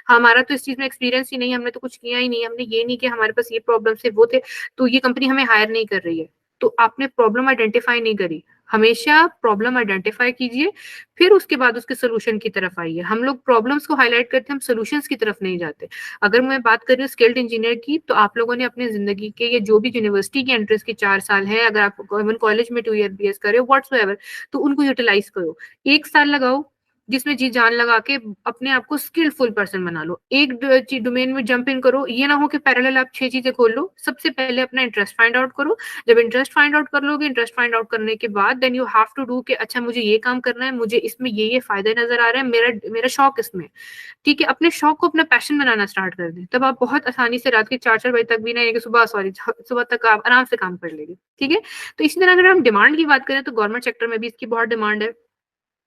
हमारा तो इस चीज में एक्सपीरियंस ही नहीं, हमने तो कुछ किया ही नहीं, हमने ये नहीं कि हमारे पास ये प्रॉब्लम से वो थे तो ये कंपनी हमें हायर नहीं कर रही है। तो आपने प्रॉब्लम आइडेंटिफाई नहीं करी। हमेशा प्रॉब्लम आइडेंटिफाई कीजिए, फिर उसके बाद उसके सोल्यूशन की तरफ आइए। हम लोग प्रॉब्लम्स को हाईलाइट करते हैं, हम सोल्यूशंस की तरफ नहीं जाते। अगर मैं बात कर रही हूँ स्किल्ड इंजीनियर की, तो आप लोगों ने अपनी जिंदगी के ये जो भी यूनिवर्सिटी की एंट्रेंस की 4 साल है, अगर आप गवर्नमेंट कॉलेज में 2 ईयर बीएस कर रहे हो व्हाट्सएवर, तो उनको यूटिलाइज करो। 1 साल लगाओ, जिसमें जी जान लगा के अपने आप को स्किलफुल पर्सन बना लो। एक डोमेन में जंप इन करो, ये ना हो कि पैरेलल आप 6 चीजें खोल लो। सबसे पहले अपना इंटरेस्ट फाइंड आउट करो। जब इंटरेस्ट फाइंड आउट कर लोगे, इंटरेस्ट फाइंड आउट करने के बाद then you have to do कि अच्छा मुझे ये काम करना है, मुझे इसमें ये फायदे नजर आ रहे हैं, मेरा मेरा शौक इसमें, ठीक है। अपने शौक को अपना पैशन बनाना स्टार्ट कर दें, तब आप बहुत आसानी से रात के 4-4 बजे तक भी नहीं कि सुबह तक आप आराम से काम कर लेंगे, ठीक है। तो इसी तरह अगर हम डिमांड की बात करें तो गवर्नमेंट सेक्टर में भी इसकी बहुत डिमांड है।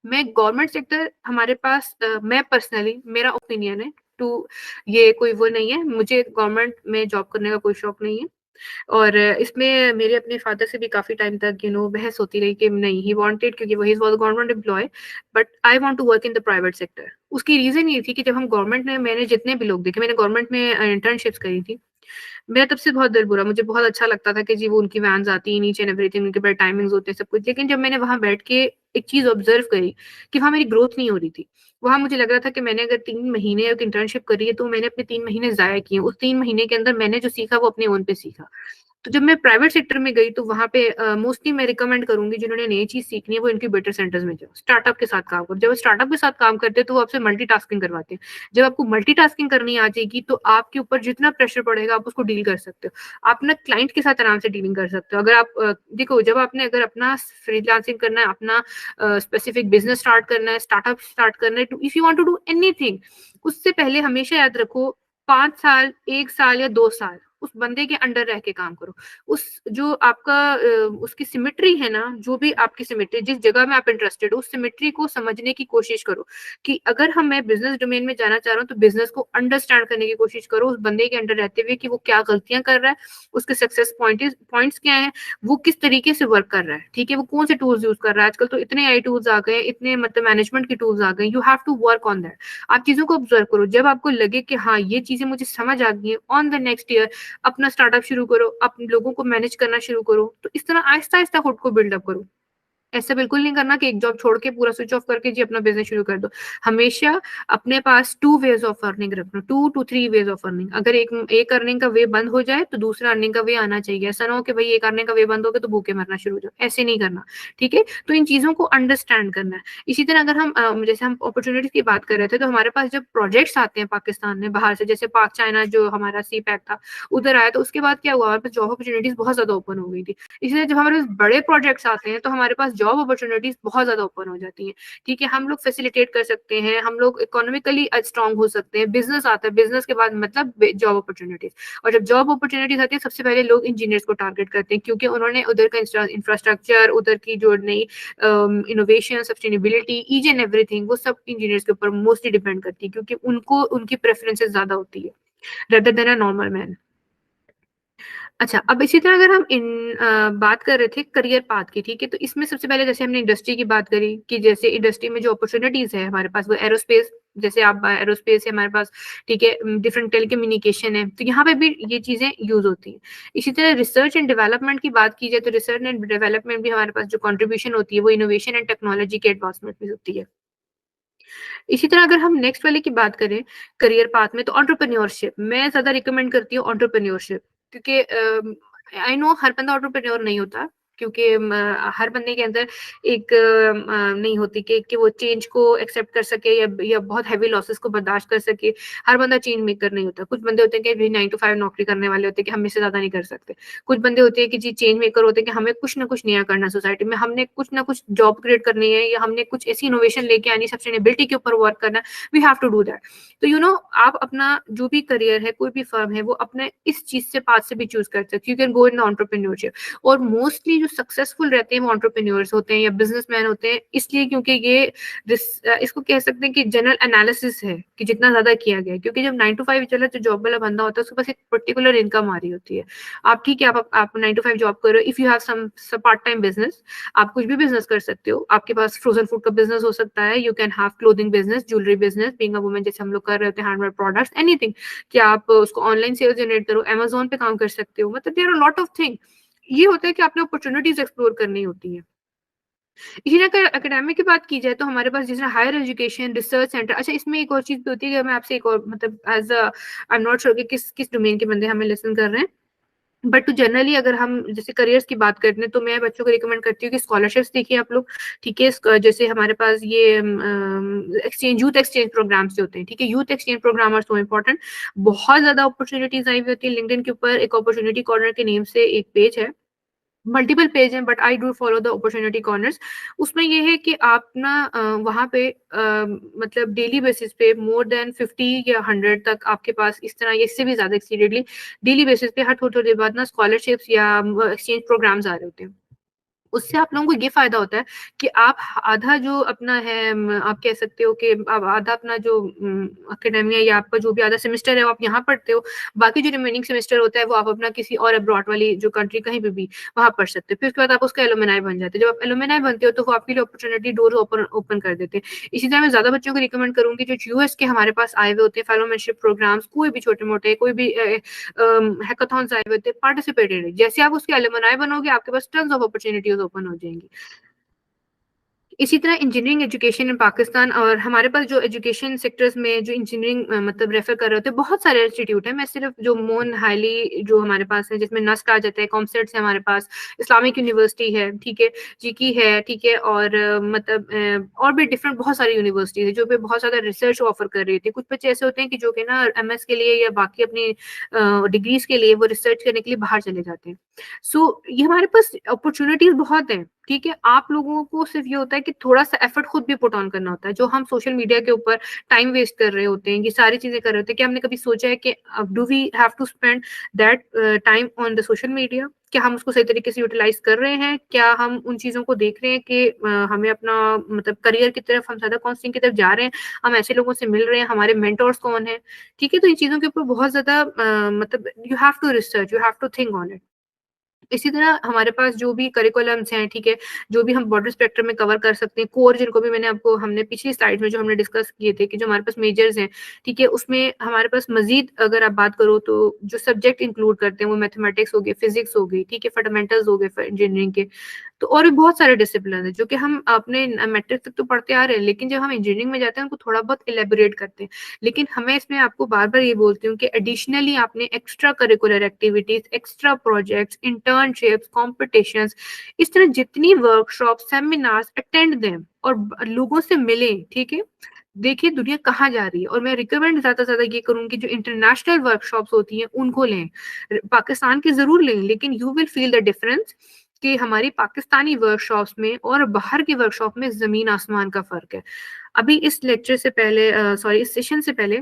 मैं गवर्नमेंट सेक्टर हमारे पास मैं पर्सनली मेरा ओपिनियन है टू, ये कोई वो नहीं है, मुझे गवर्नमेंट में जॉब करने का कोई शौक नहीं है। और इसमें मेरे अपने फादर से भी काफी टाइम तक बहस होती रही कि नहीं, ही वांटेड, क्योंकि वो he was government employ, but I want to work in the private sector. उसकी रीजन ये थी कि जब हम गवर्नमेंट में, मैंने जितने भी लोग देखे, मैंने गवर्नमेंट में इंटर्नशिप्स करी थी, मेरा तब से बहुत दिल बुरा, मुझे बहुत अच्छा लगता था कि जी वो उनकी वैन्स आती हैं, ईच एंड एवरीथिंग, उनके बड़े टाइमिंग्स होते हैं, सब कुछ। लेकिन जब मैंने वहां बैठ के एक चीज ऑब्जर्व करी कि वहां मेरी ग्रोथ नहीं हो रही थी। वहां मुझे लग रहा था कि मैंने अगर 3 महीने एक इंटर्नशिप करी है तो मैंने अपने 3 महीने जाया किए। उस 3 महीने के अंदर मैंने जो सीखा वो अपने ओन पे सीखा। तो जब मैं प्राइवेट सेक्टर में गई तो वहां पे मोस्टली मैं रिकमेंड करूंगी जिन्होंने नई चीज सीखनी है वो इनक्यूबेटर सेंटर्स में जाओ, स्टार्टअप के साथ काम करो। जब स्टार्टअप के साथ काम करते हैं तो वो आपसे मल्टीटास्किंग करवाते हैं। जब आपको मल्टीटास्किंग करनी आ जाएगी तो आपके ऊपर जितना प्रेशर पड़ेगा आप उसको डील कर सकते हो। आप अपना क्लाइंट के साथ आराम से डीलिंग कर सकते हो। अगर आप देखो, जब आपने अगर अपना फ्रीलांसिंग करना है, अपना स्पेसिफिक बिजनेस स्टार्ट करना है, स्टार्टअप स्टार्ट करना है, if you want to do anything, उससे पहले हमेशा याद रखो 5 साल, 1 साल या 2 साल उस बंदे के अंडर रह के काम करो। उस जो आपका उसकी सिमेट्री है ना, जो भी आपकी सिमेट्री, जिस जगह में आप इंटरेस्टेड हो, उस सिमेट्री को समझने की कोशिश करो कि अगर मैं बिजनेस डोमेन में जाना चाह रहा हूँ तो बिजनेस को अंडरस्टैंड करने की कोशिश करो उस बंदे के अंडर रहते हुए कि वो क्या गलतियां कर रहा है, उसके सक्सेस पॉइंट्स क्या है, वो किस तरीके से वर्क कर रहा है, ठीक है, वो कौन से टूल्स यूज कर रहा है। आजकल तो इतने आई टूल्स आ गए, इतने मतलब मैनेजमेंट के टूल्स आ गए, you have to work on that. आप चीजों को ऑब्जर्व करो, जब आपको लगे कि हाँ ये चीजें मुझे समझ आ गई है, ऑन द नेक्स्ट ईयर अपना स्टार्टअप शुरू करो, अपने लोगों को मैनेज करना शुरू करो। तो इस तरह आहिस्ता आहिस्ता खुद को बिल्डअप करो। ऐसा बिल्कुल नहीं करना कि एक जॉब छोड़ के पूरा स्विच ऑफ करके जी अपना बिजनेस शुरू कर दो। हमेशा अपने पास 2 वेज ऑफ अर्निंग रखना, 2 to 3 वेज ऑफ अर्निंग। अगर एक अर्निंग का वे बंद हो जाए तो दूसरा अर्निंग का वे आना चाहिए। ऐसा ना हो कि भाई एक अर्निंग का वे बंद हो गया तो भूखे मरना शुरू हो जाओ, ऐसे नहीं करना, ठीक है। तो इन चीजों को अंडरस्टैंड करना है। इसी तरह अगर हम जैसे हम अपॉर्चुनिटीज की बात कर रहे थे, तो हमारे पास जब प्रोजेक्ट्स आते हैं पाकिस्तान में बाहर से, जैसे पाक चाइना जो हमारा सी पैक था उधर आया, तो उसके बाद क्या हुआ, हमारे पास जॉब अपॉर्चुनिटीज बहुत ज्यादा ओपन हो गई थी। इसलिए जब हमारे पास बड़े प्रोजेक्ट्स आते हैं तो हमारे पास जॉब अपॉर्चुनिटीज बहुत ज्यादा ओपन हो जाती हैं, ठीक है। हम लोग फैसिलिटेट कर सकते हैं, हम लोग इकोनॉमिकली स्ट्रांग हो सकते हैं। बिजनेस आता है, बिजनेस के बाद मतलब जॉब अपॉर्चुनिटीज। और जब जॉब अपॉर्चुनिटीज आती है सबसे पहले लोग इंजीनियर्स को टारगेट करते हैं, क्योंकि उन्होंने उधर का इंफ्रास्ट्रक्चर, उधर की जो नई innovation, sustainability, each and everything, वो सब इंजीनियर्स के ऊपर मोस्टली डिपेंड करती है, क्योंकि उनको उनकी प्रेफरेंसेस ज्यादा होती है rather than a normal man. अच्छा, अब इसी तरह अगर हम बात कर रहे थे करियर पाथ की, ठीक है, तो इसमें सबसे पहले जैसे हमने इंडस्ट्री की बात करी कि जैसे इंडस्ट्री में जो अपॉर्चुनिटीज है हमारे पास वो एरोस्पेस, जैसे आप एरोस्पेस है हमारे पास, ठीक है, डिफरेंट टेलीकम्युनिकेशन है, तो यहाँ पे भी ये चीजें यूज होती हैं। इसी तरह रिसर्च एंड डेवलपमेंट की बात की जाए तो रिसर्च एंड डेवलपमेंट भी हमारे पास जो कंट्रीब्यूशन होती है वो इनोवेशन एंड टेक्नोलॉजी के एडवांसमेंट में होती है। इसी तरह अगर हम नेक्स्ट वाले की बात करें करियर पाथ में, तो एंटरप्रेन्योरशिप मैं ज्यादा रिकमेंड करती हूँ, एंटरप्रेन्योरशिप, क्योंकि आई नो हर बंदा एंटरप्रेन्योर नहीं होता, क्योंकि हर बंदे के अंदर एक नहीं होती कि वो चेंज को एक्सेप्ट कर सके या बहुत हैवी लॉसेस को बर्दाश्त कर सके। हर बंदा चेंज मेकर नहीं होता। कुछ बंदे होते हैं कि 9 to 5 नौकरी करने वाले होते हैं कि हम इससे ज्यादा नहीं कर सकते। कुछ बंदे होते हैं कि जी चेंज मेकर होते हैं कि हमें कुछ ना कुछ नया करना सोसाइटी में, हमने कुछ ना कुछ जॉब क्रिएट करनी है या हमने कुछ ऐसी इनोवेशन लेके आनी, सस्टेनेबिलिटी के ऊपर वर्क करना, we have to do that. तो आप अपना जो भी करियर है, कोई भी फर्म है, वो अपने इस चीज से पाथ से भी चूज कर सकते हो। You can go in entrepreneurship. और मोस्टली जो सक्सेसफुल रहते हैं वो एंटरप्रेन्योर्स होते हैं या बिजनेसमैन होते हैं, इसलिए क्योंकि ये इसको कह सकते हैं कि जनरल एनालिसिस है कि जितना ज्यादा किया गया है। क्योंकि जब 9 to 5 चला जो जॉब वाला बंदा होता है उसके पास एक पर्टिकुलर इनकम आ रही होती है। आप ठीक है, आप 9 to 5 जॉब करो, if you have some part time business, आप कुछ भी बिजनेस कर सकते हो। आपके पास फ्रोजन फूड का बिजनेस हो सकता है, you can have clothing business, jewellery business, being a woman जैसे हम लोग कर रहे होते हैं, हैंडमेड प्रोडक्ट्स, एनीथिंग, कि आप उसको ऑनलाइन सेल्स जनरेट करो, अमेजोन पे काम कर सकते हो। मतलब there are lot of thing. ये होता है कि आपने अपॉर्चुनिटीज एक्सप्लोर करनी होती है। इसी तरह एकेडमिक की बात की जाए तो हमारे पास जैसे हायर एजुकेशन रिसर्च सेंटर। अच्छा, इसमें एक और चीज भी होती है कि मैं आपसे एक और मतलब as I am not sure कि किस किस डोमेन के बंदे हमें लिसन कर रहे हैं। बट तो जनरली अगर हम जैसे करियर्स की बात करते हैं तो मैं बच्चों को रिकमेंड करती हूँ कि स्कॉलरशिप्स देखिए आप लोग, ठीक है। जैसे हमारे पास ये यूथ एक्सचेंज प्रोग्राम्स होते हैं, ठीक है। Youth exchange programme are so important. बहुत ज्यादा अपॉर्चुनिटीज आई हुई होती है। लिंक्डइन के ऊपर एक अपॉर्चुनिटी कॉर्नर के नेम से एक पेज है, मल्टीपल पेज हैं, but I do follow the opportunity corners. उसमें ये है कि आप ना वहाँ पे मतलब डेली बेसिस पे मोर देन 50 या 100 तक आपके पास इस तरह या इससे भी ज्यादा एक्सीडेडली डेली बेसिस पे हर थोड़ी थोड़ी देर बाद ना स्कॉलरशिप्स या एक्सचेंज प्रोग्राम्स आ रहे होते हैं। उससे आप लोगों को ये फायदा होता है कि आप आधा जो अपना है आप कह सकते हो कि आप आधा अपना जो एकेडमिया या आपका जो भी आधा सेमेस्टर है वो आप यहाँ पढ़ते हो, बाकी जो रिमेनिंग सेमेस्टर होता है वो आप अपना किसी और अब्रॉड वाली जो कंट्री कहीं पे भी वहां पढ़ सकते हो। फिर उसके बाद आप उसका एलुमनाई बन जाते हो। जब आप एलुमनाई बनते हो तो वो आपके लिए अपॉर्चुनिटी डोर ओपन कर देते हैं। इसी तरह मैं ज्यादा बच्चों को रिकमेंड करूंगी जो यूएस के हमारे पास आए हुए होते हैं फेलोमेनशिप प्रोग्राम्स, कोई भी छोटे मोटे कोई भी हैकाथॉन्स आए हुए होते हैं, पार्टिसिपेटेड। जैसे आप उसके एलुमनाई बनोगे आपके पास टन्स ऑफ अपॉर्चुनिटीज ओपन हो जाएंगी। इसी तरह इंजीनियरिंग एजुकेशन इन पाकिस्तान और हमारे पास जो एजुकेशन सेक्टर्स में जो इंजीनियरिंग मतलब रेफर कर रहे होते हैं बहुत सारे इंस्टीट्यूट है। मैं सिर्फ जो मोन हाईली जो हमारे पास है जिसमें नस्ट आ जाता है, कॉमसेट्स है हमारे पास, इस्लामिक यूनिवर्सिटी है, ठीक है, जीकी है, ठीक है, और मतलब और भी डिफरेंट बहुत सारी यूनिवर्सिटीज है जो पे बहुत ज्यादा रिसर्च ऑफर कर रही थी। कुछ बच्चे ऐसे होते हैं कि जो कि ना एमएस के लिए या बाकी अपनी डिग्रीज के लिए वो रिसर्च करने के लिए बाहर चले जाते हैं। सो ये हमारे पास अपॉर्चुनिटीज बहुत है, ठीक है। आप लोगों को सिर्फ ये होता है कि थोड़ा सा एफर्ट खुद भी पुट ऑन करना होता है। जो हम सोशल मीडिया के ऊपर टाइम वेस्ट कर रहे होते हैं, ये सारी चीजें कर रहे होते हैं, क्या हमने कभी सोचा है कि do we have to spend that time on the social media? क्या हम उसको सही तरीके से यूटिलाइज कर रहे हैं? क्या हम उन चीजों को देख रहे हैं कि हमें अपना मतलब करियर की तरफ हम ज्यादा काउंसलिंग की तरफ जा रहे हैं? हम ऐसे लोगों से मिल रहे हैं? हमारे मेंटोर्स कौन है? ठीक है, तो इन चीजों के ऊपर बहुत ज्यादा मतलब you have to research, you have to think on it. इसी तरह हमारे पास जो भी करिकुलम्स हैं, ठीक है, जो भी हम बॉर्डर स्पेक्ट्रम में कवर कर सकते हैं, कोर जिनको भी मैंने आपको हमने पिछली स्लाइड में जो हमने डिस्कस किए थे कि जो हमारे पास मेजर्स हैं, ठीक है, उसमें हमारे पास मजीद अगर आप बात करो तो जो सब्जेक्ट इंक्लूड करते हैं वो मैथमेटिक्स हो गए, फिजिक्स हो गई, ठीक है, फंडामेंटल्स हो गए इंजीनियरिंग के। तो और भी बहुत सारे डिसिप्लिन है जो कि हम अपने मैट्रिक तक तो पढ़ते आ रहे हैं, लेकिन जब हम इंजीनियरिंग में जाते हैं उनको थोड़ा बहुत इलेबोरेट करते हैं। लेकिन हमें इसमें आपको बार बार ये बोलती हूँ कि एडिशनली आपने extra curricular activities, extra projects, internships, competitions, इस तरह जितनी वर्कशॉप, सेमिनार्स अटेंड दें और लोगों से मिलें, ठीक है। देखिए दुनिया कहाँ जा रही है, और मैं रिकमेंड ज्यादा से ज्यादा ये करूंगी जो इंटरनेशनल वर्कशॉप्स होती हैं उनको लें। पाकिस्तान की जरूर लें, लेकिन you will feel the difference कि हमारी पाकिस्तानी वर्कशॉप्स में और बाहर की वर्कशॉप में जमीन आसमान का फर्क है। अभी इस लेक्चर से पहले सॉरी इस सेशन से पहले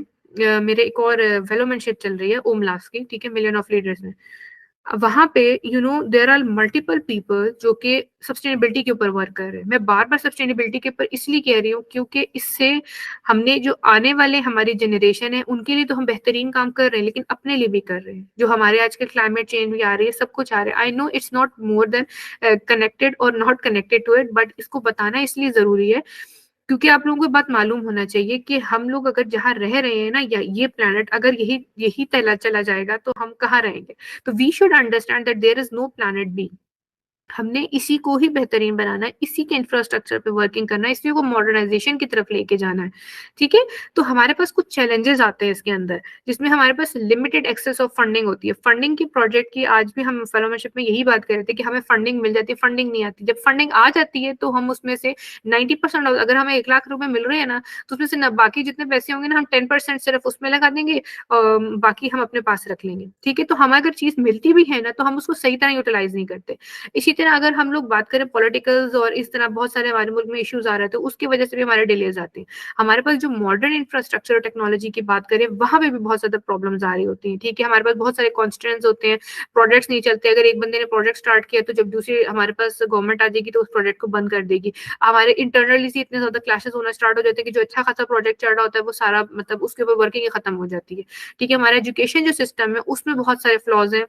मेरे एक और फेलोमेनशिप चल रही है ओमलास की, ठीक है, मिलियन ऑफ लीडर्स में। वहां पे you know there are multiple people जो कि सस्टेनेबिलिटी के ऊपर वर्क कर रहे हैं। मैं बार बार सस्टेनेबिलिटी के ऊपर इसलिए कह रही हूँ क्योंकि इससे हमने जो आने वाले हमारी जनरेशन है उनके लिए तो हम बेहतरीन काम कर रहे हैं, लेकिन अपने लिए भी कर रहे हैं। जो हमारे आजकल क्लाइमेट चेंज भी आ रही है, सब कुछ आ रहा है। I know it's not more than connected और not connected to it, but इसको बताना इसलिए जरूरी है क्योंकि आप लोगों को बात मालूम होना चाहिए कि हम लोग अगर जहाँ रह रहे हैं ना, या ये प्लेनेट अगर यही यही तला चला जाएगा तो हम कहाँ रहेंगे? तो we should understand that there is no planet B. हमने इसी को ही बेहतरीन बनाना है, इसी के इंफ्रास्ट्रक्चर पे वर्किंग करना है, इसी को मॉडर्नाइजेशन की तरफ लेके जाना है, ठीक है। तो हमारे पास कुछ चैलेंजेस आते हैं इसके अंदर, जिसमें हमारे पास लिमिटेड एक्सेस ऑफ फंडिंग होती है। फंडिंग की प्रोजेक्ट की आज भी हम फेलोशिप में यही बात कर रहे थे कि हमें फंडिंग मिल जाती है, फंडिंग नहीं आती। जब फंडिंग आ जाती है तो हम उसमें से 90% अगर हमें 1 लाख रुपए मिल रहे हैं ना, तो उसमें से ना बाकी जितने पैसे होंगे ना हम 10% सिर्फ उसमें लगा देंगे और बाकी हम अपने पास रख लेंगे, ठीक है। तो हमें अगर चीज मिलती भी है ना तो हम उसको सही तरह यूटिलाइज नहीं करते। इसी तरह अगर हम लोग बात करें पॉलिटिकल्स और इस तरह बहुत सारे हमारे मुल्क में इश्यूज आ रहे थे, उसकी वजह से भी हमारे डिलेज आते हैं। हमारे पास जो मॉडर्न इंफ्रास्ट्रक्चर और टेक्नोलॉजी की बात करें वहां पे भी बहुत ज्यादा प्रॉब्लम्स आ रही होती हैं, ठीक है। हमारे पास बहुत सारे कॉन्स्टेंट्स होते हैं, प्रोजेक्ट्स नहीं चलते। अगर एक बंदे ने प्रोजेक्ट स्टार्ट किया तो जब दूसरी हमारे पास गवर्नमेंट आ जाएगी तो उस प्रोजेक्ट को बंद कर देगी। हमारे इंटरनली से इतने ज्यादा क्लैशेस होना स्टार्ट हो जाते हैं कि जो अच्छा खासा प्रोजेक्ट चल रहा होता है वो सारा मतलब उसके ऊपर वर्किंग खत्म हो जाती है, ठीक है। हमारा एजुकेशन जो सिस्टम है उसमें बहुत सारे फ्लॉज हैं,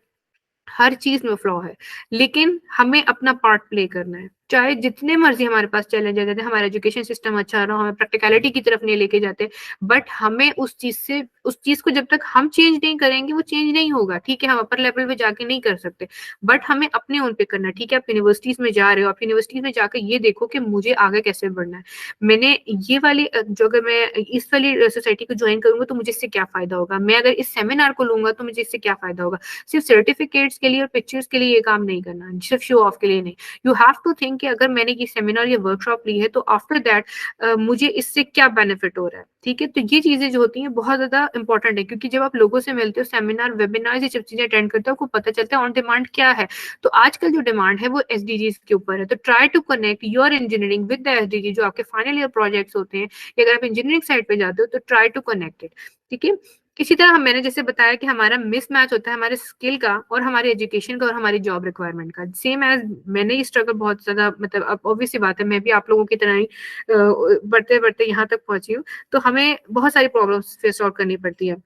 हर चीज में फ्लॉ है, लेकिन हमें अपना पार्ट प्ले करना है, चाहे जितने मर्जी हमारे पास चैलेंज आ जाते हैं, हमारा एजुकेशन सिस्टम अच्छा रहा, हमें प्रैक्टिकलिटी की तरफ नहीं लेके जाते, बट हमें उस चीज को जब तक हम चेंज नहीं करेंगे वो चेंज नहीं होगा। ठीक है, हम अपर लेवल पे जाके नहीं कर सकते, बट हमें अपने ओन पे करना है। ठीक है, आप यूनिवर्सिटीज में जा रहे हो, आप यूनिवर्सिटीज में जाकर ये देखो कि मुझे आगे कैसे बढ़ना है। मैंने ये वाली जो अगर मैं इस वाली सोसाइटी को ज्वाइन करूंगा तो मुझे इससे क्या फायदा होगा, मैं अगर इस सेमिनार को लूंगा तो मुझे इससे क्या फायदा होगा। सिर्फ सर्टिफिकेट्स के लिए और पिक्चर्स के लिए ये काम नहीं करना, सिर्फ शो ऑफ के लिए नहीं। यू हैव टू थिंक कि अगर मैंने ये सेमिनार या वर्कशॉप ली है तो आफ्टर दैट मुझे इससे क्या बेनिफिट हो रहा है। ठीक है, तो ये चीजें जो होती हैं बहुत ज्यादा इंपॉर्टेंट है, क्योंकि जब आप लोगों से मिलते हो, सेमिनार वेबिनार ये सब चीजें अटेंड करते हो, आपको पता चलता है ऑन डिमांड क्या है। तो आजकल जो डिमांड है वो एसडीजीज के ऊपर है। तो try to connect your engineering with the SDG, जो आपके फाइनल ईयर प्रोजेक्ट्स होते हैं, या अगर आप इंजीनियरिंग साइड पे जाते हो तो ट्राई टू कनेक्ट इट। ठीक है, इसी तरह मैंने जैसे बताया कि हमारा मिसमैच होता है हमारे स्किल का और हमारे एजुकेशन का और हमारी जॉब रिक्वायरमेंट का। सेम एज मैंने ये स्ट्रगल बहुत ज्यादा, मतलब अब ऑब्वियस सी बात है, मैं भी आप लोगों की तरह ही बढ़ते बढ़ते यहाँ तक पहुंची हूँ, तो हमें बहुत सारी प्रॉब्लम्स फेस सॉल्व करनी पड़ती है।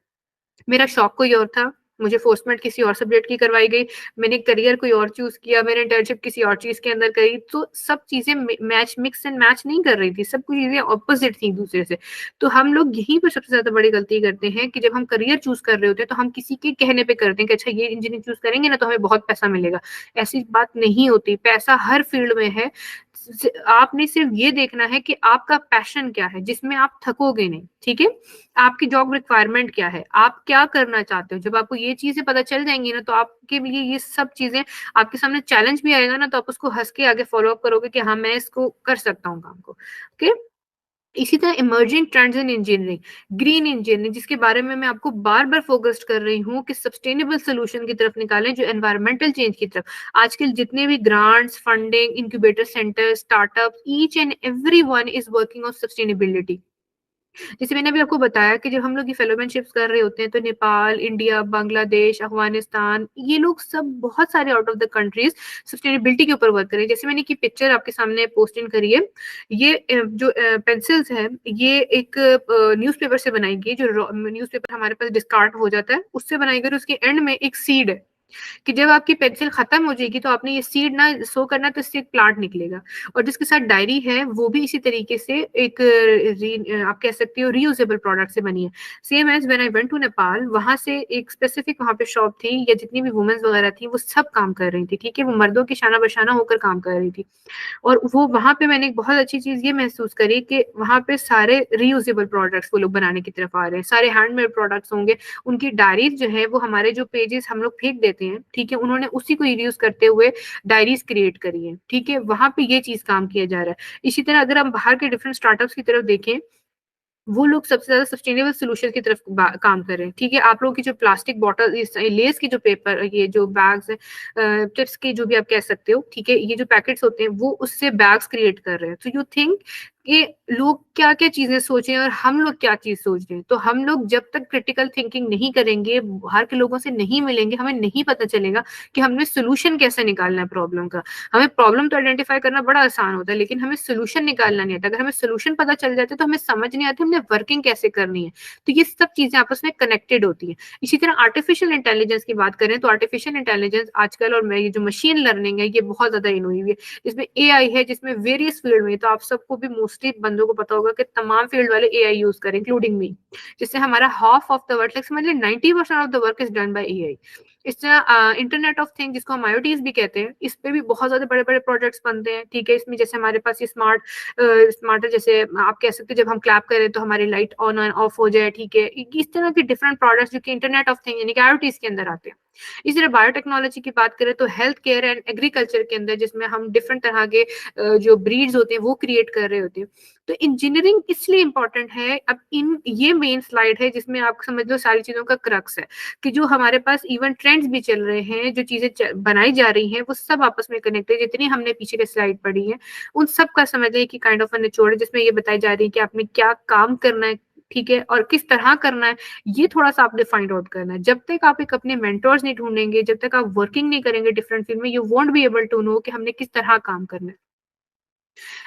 मेरा शौक कोई और था, मुझे फोर्समेंट किसी और सब्जेक्ट की करवाई गई, मैंने करियर कोई और चूज किया, मैंने इंटर्नशिप किसी और चीज के अंदर करी, तो सब चीजें मैच मिक्स एंड मैच नहीं कर रही थी, सब कुछ चीजें ऑपोजिट थी एक दूसरे से। तो हम लोग यहीं पर सबसे ज्यादा बड़ी गलती करते हैं कि जब हम करियर चूज कर रहे होते हैं तो हम किसी के कहने पे करते हैं कि अच्छा ये इंजीनियरिंग चूज करेंगे ना तो हमें बहुत पैसा मिलेगा। ऐसी बात नहीं होती, पैसा हर फील्ड में है। आपने सिर्फ ये देखना है कि आपका पैशन क्या है जिसमें आप थकोगे नहीं। ठीक है, आपकी जॉब रिक्वायरमेंट क्या है, आप क्या करना चाहते हो। जब आपको ये चीजें पता चल जाएंगी ना तो आपके लिए ये सब चीजें, आपके सामने चैलेंज भी आएगा ना तो आप उसको हंस के आगे फॉलो अप करोगे कि हाँ मैं इसको कर सकता हूँ काम को। ओके, इसी तरह emerging trends in engineering, green engineering, जिसके बारे में मैं आपको बार बार फोकस कर रही हूँ कि सस्टेनेबल सोल्यूशन की तरफ निकालें, जो एनवायरमेंटल चेंज की तरफ। आजकल जितने भी grants, funding, incubator centre, startup, each and every one is working on sustainability. जैसे मैंने अभी आपको बताया कि जब हम लोग ये फेलोमैनशिप्स कर रहे होते हैं तो नेपाल, इंडिया, बांग्लादेश, अफगानिस्तान, ये लोग सब बहुत सारे out of the countries sustainability के ऊपर वर्क कर रहे हैं। जैसे मैंने की पिक्चर आपके सामने पोस्ट इन करी है, ये जो पेंसिल्स है ये एक न्यूज़पेपर से बनाई गई, जो न्यूज़पेपर हमारे पास डिस्कार्ड हो जाता है उससे बनाई गई। उसके एंड में एक सीड है कि जब आपकी पेंसिल खत्म हो जाएगी तो आपने ये सीड ना सो करना तो इससे एक प्लांट निकलेगा। और जिसके साथ डायरी है वो भी इसी तरीके से एक आप कह सकते हो रीयूजेबल प्रोडक्ट से बनी है। Same as when I went to Nepal, वहां से एक स्पेसिफिक वहां पे शॉप थी या जितनी भी वुमेन्स वगैरह थी वो सब काम कर रही थी। ठीक है, वो मर्दों की शाना बशाना होकर काम कर रही थी। और वो वहां पे मैंने एक बहुत अच्छी चीज ये महसूस करी कि वहां पे सारे रीयूजेबल प्रोडक्ट्स वो लोग बनाने की तरफ आ रहे हैं, सारे हैंडमेड प्रोडक्ट्स होंगे। उनकी डायरीज जो है वो हमारे जो पेजेस हम लोग फेंक देते हैं, ठीक है, उन्होंने उसी को रीयूज करते हुए डायरीज क्रिएट करी है। ठीक है, वहां पे ये चीज काम किया जा रहा है। इसी तरह अगर हम बाहर के डिफरेंट स्टार्टअप्स की तरफ देखें, वो लोग सबसे ज्यादा सस्टेनेबल सोल्यूशन की तरफ काम कर रहे हैं। ठीक है, आप लोगों की जो प्लास्टिक बॉटल, लेस की जो पेपर, ये जो बैग्स है, टिप्स के जो भी आप कह सकते हो, ठीक है, ये जो पैकेट्स होते हैं वो उससे बैग्स क्रिएट कर रहे हैं। तो यू थिंक कि लोग क्या क्या चीजें सोच रहे हैं और हम लोग क्या चीज सोच रहे हैं। तो हम लोग जब तक क्रिटिकल थिंकिंग नहीं करेंगे, बाहर के लोगों से नहीं मिलेंगे, हमें नहीं पता चलेगा कि हमें सोल्यूशन कैसे निकालना है प्रॉब्लम का। हमें प्रॉब्लम तो आइडेंटिफाई करना बड़ा आसान होता है, लेकिन हमें सोल्यूशन निकालना नहीं आता। अगर हमें सोल्यूशन पता चल जाता है तो हमें समझ नहीं आती हमने वर्किंग कैसे करनी है। तो ये सब चीजें आपस में कनेक्टेड होती हैं। इसी तरह आर्टिफिशियल इंटेलिजेंस की बात करें तो आर्टिफिशियल इंटेलिजेंस आजकल, और ये जो मशीन लर्निंग है ये बहुत ज्यादा इन हुई है, जिसमें एआई है, जिसमें वेरियस फील्ड में, तो आप सबको भी मोस्टली बंदों को पता होगा कि तमाम फील्ड वाले एआई यूज करें इंक्लूडिंग मी, जिससे हमारा half of the work, like समझ लीजिए 90% of the work is done by AI. इस तरह इंटरनेट ऑफ थिंग, जिसको हम आईओटीज भी कहते हैं, इस पे भी बहुत ज्यादा बड़े बड़े प्रोजेक्ट्स बनते हैं। ठीक है, इसमें जैसे हमारे पास ये स्मार्ट जैसे आप कह सकते हैं जब हम क्लैप करें तो हमारी लाइट ऑन ऑफ हो जाए। ठीक है, इस तरह के डिफरेंट प्रोडक्ट्स जो कि इंटरनेट ऑफ थिंग यानी कि आईओटीज के अंदर आते हैं। इसी तरह बायोटेक्नोलॉजी की बात करें तो हेल्थ केयर एंड एग्रीकल्चर के अंदर, जिसमें हम डिफरेंट तरह के जो ब्रीड्स होते हैं वो क्रिएट कर रहे होते हैं। तो इंजीनियरिंग इसलिए इंपॉर्टेंट है। अब इन ये मेन स्लाइड है जिसमें आप समझ लो सारी चीजों का क्रक्स है कि जो हमारे पास इवन ट्रेंड्स भी चल रहे हैं, जो चीजें बनाई जा रही हैं, वो सब आपस में कनेक्टेड। जितनी हमने पीछे के स्लाइड पढ़ी है उन सब का समझ लें कि काइंड ऑफ निचोड़ है, जिसमें ये बताई जा रही है कि आपने क्या काम करना है, ठीक है, और किस तरह करना है। ये थोड़ा सा आपने फाइंड आउट करना है। जब तक आप एक अपने मेंटोर्स नहीं ढूंढेंगे, जब तक आप वर्किंग नहीं करेंगे डिफरेंट फील्ड में, you won't be able to know कि हमने किस तरह काम करना है।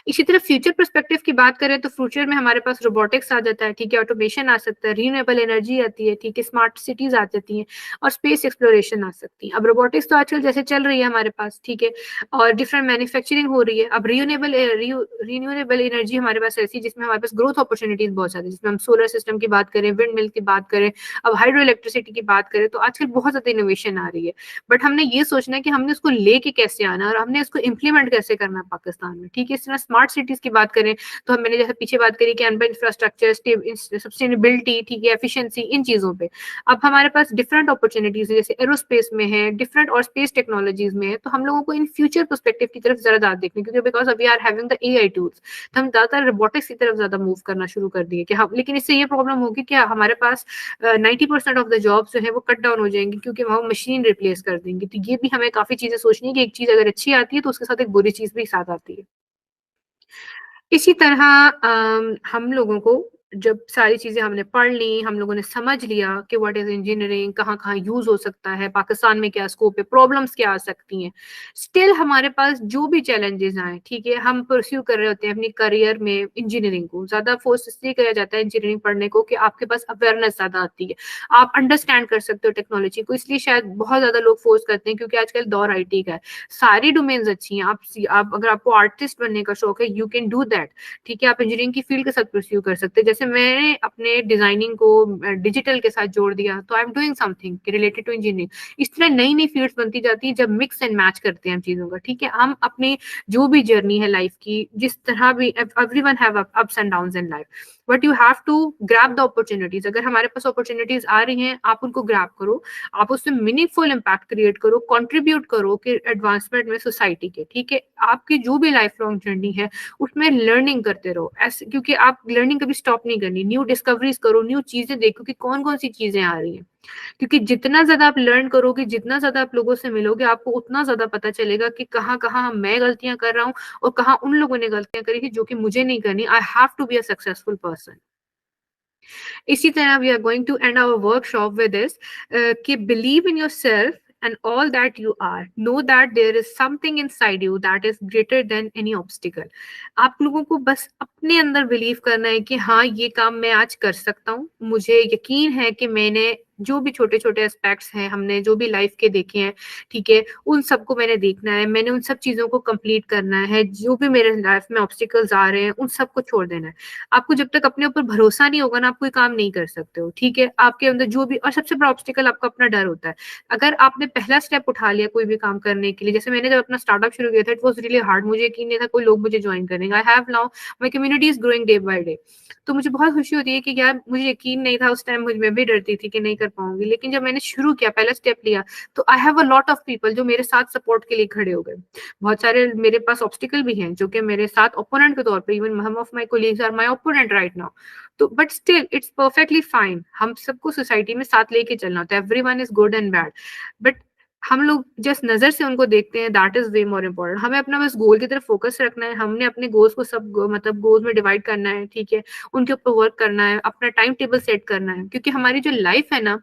इसी तरह फ्यूचर पर्सपेक्टिव की बात करें तो फ्यूचर में हमारे पास रोबोटिक्स आ जाता है, ठीक है, ऑटोमेशन आ सकता है, रीन्यूएबल एनर्जी आती है, ठीक है, स्मार्ट सिटीज आ जाती हैं और स्पेस एक्सप्लोरेशन आ सकती है। अब रोबोटिक्स तो आजकल जैसे चल रही है हमारे पास, ठीक है, और डिफरेंट मैन्युफैक्चरिंग हो रही है। अब रीन्यूएबल एनर्जी हमारे पास ऐसी जिसमें हमारे पास ग्रोथ अपॉर्चुनिटीज बहुत ज्यादा, जिसमें हम सोलर सिस्टम की बात करें, विंड मिल की बात करें, अब हाइड्रो इलेक्ट्रिसिटी की बात करें, तो आजकल बहुत ज्यादा इनोवेशन आ रही है। बट हमने ये सोचना है कि हमने उसको लेके कैसे आना है और हमने इसको इम्प्लीमेंट कैसे करना है पाकिस्तान में, ठीक है। इस तरह स्मार्ट सिटीज की बात करें तो हम, मैंने जैसे पीछे बात करी कि अर्बन इंफ्रास्ट्रक्चर, सस्टेनेबिलिटी, ठीक है, एफिशिएंसी, इन चीजों पे अब हमारे पास डिफरेंट अपॉर्चुनिटीज है, जैसे एरोस्पेस में है, डिफरेंट और स्पेस टेक्नोलॉजीज में है। तो हम लोगों को इन फ्यूचर पर्सपेक्टिव की तरफ जरा ज्यादा देखने, क्योंकि because we are having the AI tools, तो हम ज्यादातर रोबोटिक्स की तरफ ज्यादा मूव करना शुरू कर दिए कि हम, लेकिन इससे ये प्रॉब्लम होगी कि हमारे पास 90% ऑफ द जॉब जो है वो कट डाउन हो जाएंगी, क्योंकि वहाँ मशीन रिप्लेस कर देंगे। तो ये भी हमें काफी चीजें सोचनी है कि एक चीज अगर अच्छी आती है तो उसके साथ एक बुरी चीज भी साथ आती है। इसी तरह हम लोगों को जब सारी चीजें हमने पढ़ ली, हम लोगों ने समझ लिया कि व्हाट इज इंजीनियरिंग, कहाँ कहाँ यूज हो सकता है, पाकिस्तान में क्या स्कोप है, प्रॉब्लम्स क्या आ सकती हैं, स्टिल हमारे पास जो भी चैलेंजेस आए, ठीक है, हम परस्यू कर रहे होते हैं अपनी करियर में इंजीनियरिंग को। ज्यादा फोर्स इसलिए किया जाता है इंजीनियरिंग पढ़ने को कि आपके पास अवेयरनेस ज्यादा आती है, आप अंडरस्टैंड कर सकते हो टेक्नोलॉजी को, इसलिए शायद बहुत ज्यादा लोग फोर्स करते हैं, क्योंकि आजकल दौर आईटी का है, सारी डोमेन्स अच्छी हैं। आप अगर आपको आर्टिस्ट बनने का शौक है, यू कैन डू दैट, ठीक है, आप इंजीनियरिंग की फील्ड के साथ परस्यू कर सकते हैं। जैसे मैंने अपने डिजाइनिंग को डिजिटल के साथ जोड़ दिया, तो I am doing something related to engineering. इस तरह नई नई फील्ड्स बनती जाती है जब मिक्स एंड मैच करते हैं हम चीजों का, ठीक है। हम अपनी जो भी जर्नी है लाइफ की, जिस तरह भी, everyone have ups and downs in life, but you have to grab the opportunities. अगर हमारे पास अपॉर्चुनिटीज आ रही हैं, आप उनको ग्रैब करो, आप उसमें मीनिंगफुल इम्पैक्ट क्रिएट करो, कंट्रीब्यूट करो कि एडवांसमेंट में सोसाइटी के, ठीक है। आपकी जो भी लाइफ लॉन्ग जर्नी है उसमें लर्निंग करते रहो ऐसे, क्योंकि आप लर्निंग कभी स्टॉप नहीं करनी, न्यू डिस्कवरीज करो, न्यू चीजें देखो कि कौन कौन सी चीजें आ रही हैं, क्योंकि जितना ज्यादा आप लर्न करोगे, जितना ज्यादा आप लोगों से मिलोगे, आपको उतना ज्यादा पता चलेगा कि कहाँ कहाँ मैं गलतियां कर रहा हूँ और कहाँ उन लोगों ने गलतियां करी थी जो कि मुझे नहीं करनी। I have to be a successful person. इसी तरह we are going to end our workshop with this कि believe in your self and all that you are, know that there is something inside you that is greater than any obstacle. आप लोगों को बस अपने अंदर believe करना है कि हाँ, ये काम मैं आज कर सकता हूँ, मुझे यकीन है कि मैंने जो भी छोटे छोटे एस्पेक्ट्स हैं, हमने जो भी लाइफ के देखे हैं, ठीक है, उन सबको मैंने देखना है, मैंने उन सब चीजों को कंप्लीट करना है, जो भी मेरे लाइफ में ऑब्स्टिकल्स आ रहे हैं उन सबको छोड़ देना है। आपको जब तक अपने ऊपर भरोसा नहीं होगा ना, आप कोई काम नहीं कर सकते हो, ठीक है। आपके अंदर जो भी, और सबसे बड़ा ऑब्स्टिकल आपका अपना डर होता है। अगर आपने पहला स्टेप उठा लिया कोई भी काम करने के लिए, जैसे मैंने जब अपना स्टार्टअप शुरू किया था, इट वाज रियली हार्ड, मुझे यकीन नहीं था कोई लोग मुझे ज्वाइन करेंगे। I have now, my community is growing day by day. तो मुझे बहुत खुशी होती है कि यार, मुझे यकीन नहीं था उस टाइम, मुझे, मैं भी डरती थी कि नहीं कर पाऊंगी, लेकिन जब मैंने शुरू किया, पहला स्टेप लिया, तो I have a lot of people जो मेरे साथ सपोर्ट के लिए खड़े हो गए। बहुत सारे मेरे पास ऑब्स्टिकल भी हैं जो कि मेरे साथ ओपोनेंट के तौर पे, इवन हम of my colleagues are my opponent right now, तो but still it's perfectly fine. हम सबको सोसाइटी में साथ लेके चलना होता है, everyone is good and bad, but हम लोग जिस नजर से उनको देखते हैं, that is way more important. हमें अपना बस गोल की तरफ फोकस रखना है, हमने अपने गोल्स को सब मतलब गोल्स में डिवाइड करना है, ठीक है, उनके ऊपर वर्क करना है, अपना टाइम टेबल सेट करना है, क्योंकि हमारी जो लाइफ है ना,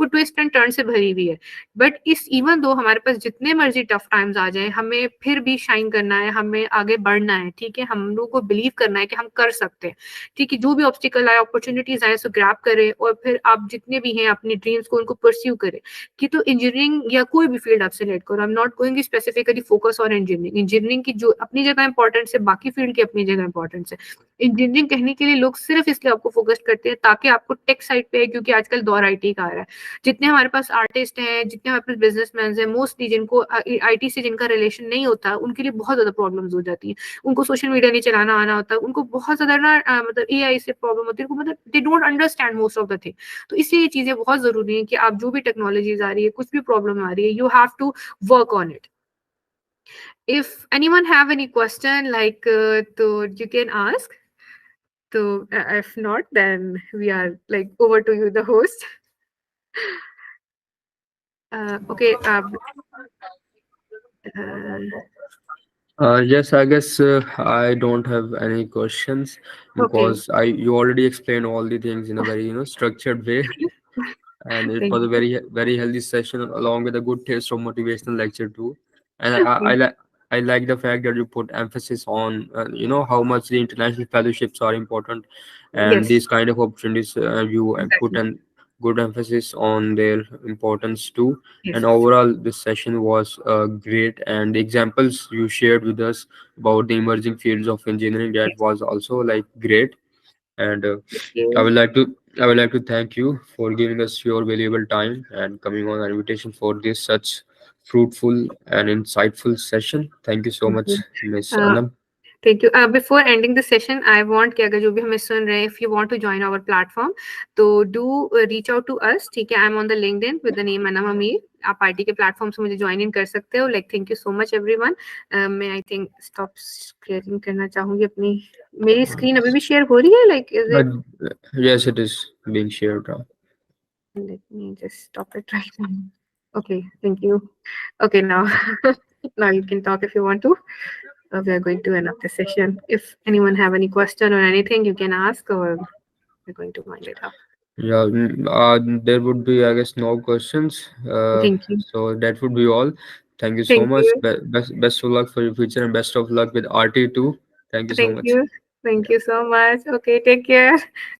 वो ट्विस्ट एंड टर्न से भरी हुई है। बट इस इवन दो हमारे पास जितने मर्जी टफ टाइम्स आ जाए, हमें फिर भी शाइन करना है, हमें आगे बढ़ना है, ठीक है। हम लोग को बिलीव करना है कि हम कर सकते हैं, ठीक है। जो भी ऑब्स्टिकल आए, अपॉर्चुनिटीज आए, सो ग्रैब करें, और फिर आप जितने भी हैं अपनी ड्रीम्स को, उनको परस्यू करें। कि तो इंजीनियरिंग या कोई भी फील्ड आप सिलेक्ट करो, आई am not going specifically focus on engineering. Engineering की जो अपनी जगह इंपॉर्टेंस है, बाकी फील्ड की अपनी जगह इंपॉर्टेंस है। इंजीनियरिंग कहने के लिए लोग सिर्फ इसलिए आपको फोकस करते हैं ताकि आपको टेक साइड पे है, क्योंकि आजकल दौर आईटी का आ रहा है। जितने हमारे पास आर्टिस्ट हैं, जितने हमारे पास बिजनेसमैन हैं, मोस्टली जिनको आईटी से जिनका रिलेशन नहीं होता, उनके लिए बहुत ज्यादा प्रॉब्लम्स हो जाती हैं। उनको सोशल मीडिया नहीं चलाना आना होता, उनको बहुत ज्यादा ना मतलब एआई से प्रॉब्लम होती है, उनको मतलब they don't understand most of the thing. तो इसलिए ये चीजें बहुत जरूरी है कि आप जो भी टेक्नोलॉजीज आ रही है, कुछ भी प्रॉब्लम आ रही है, you have to work on it. If anyone have any question, like, so you can ask. So if not, then we are like over to you, the host. Okay. Yes, I guess I don't have any questions Okay. because I you already explained all the things in a very structured way, and it Thank was a you. very healthy session along with a good taste of motivational lecture too. And Thank I like the fact that you put emphasis on how much the international fellowships are important, and Yes, these kind of opportunities you put exactly. an good emphasis on their importance too. And Yes. overall, this session was great, and the examples you shared with us about the emerging fields of engineering, that Yes. was also like great. And Thank I you. would like to I would like to thank you for giving us your valuable time and coming on our invitation for this such fruitful and insightful session. Thank you so Thank much, you. Miss Uh, Anam. Thank you. Before ending the session, I want कि अगर जो भी हमें सुन रहे हैं, if you want to join our platform, तो do reach out to us. ठीक है, I'm on the LinkedIn with the name Anam Amir. आप पार्टी के प्लेटफॉर्म से मुझे ज्वाइन इन कर सकते हो. Like thank you so much everyone. मैं I think stop sharing करना चाहूंगी अपनी. मेरी स्क्रीन अभी भी शेयर हो रही है? Like is But it? yes, it is being shared now. Let me just stop it right now. Okay, thank you. Okay, now now you can talk if you want to. We are going to end up the session. If anyone have any question or anything, you can ask, or we're going to wind it up. Yeah, there would be, I guess, no questions. Thank you. So that would be all. Thank you so Thank much. you. Best of luck for your future and best of luck with RT too. Thank you so Thank much. you. Thank you so much. Okay, take care.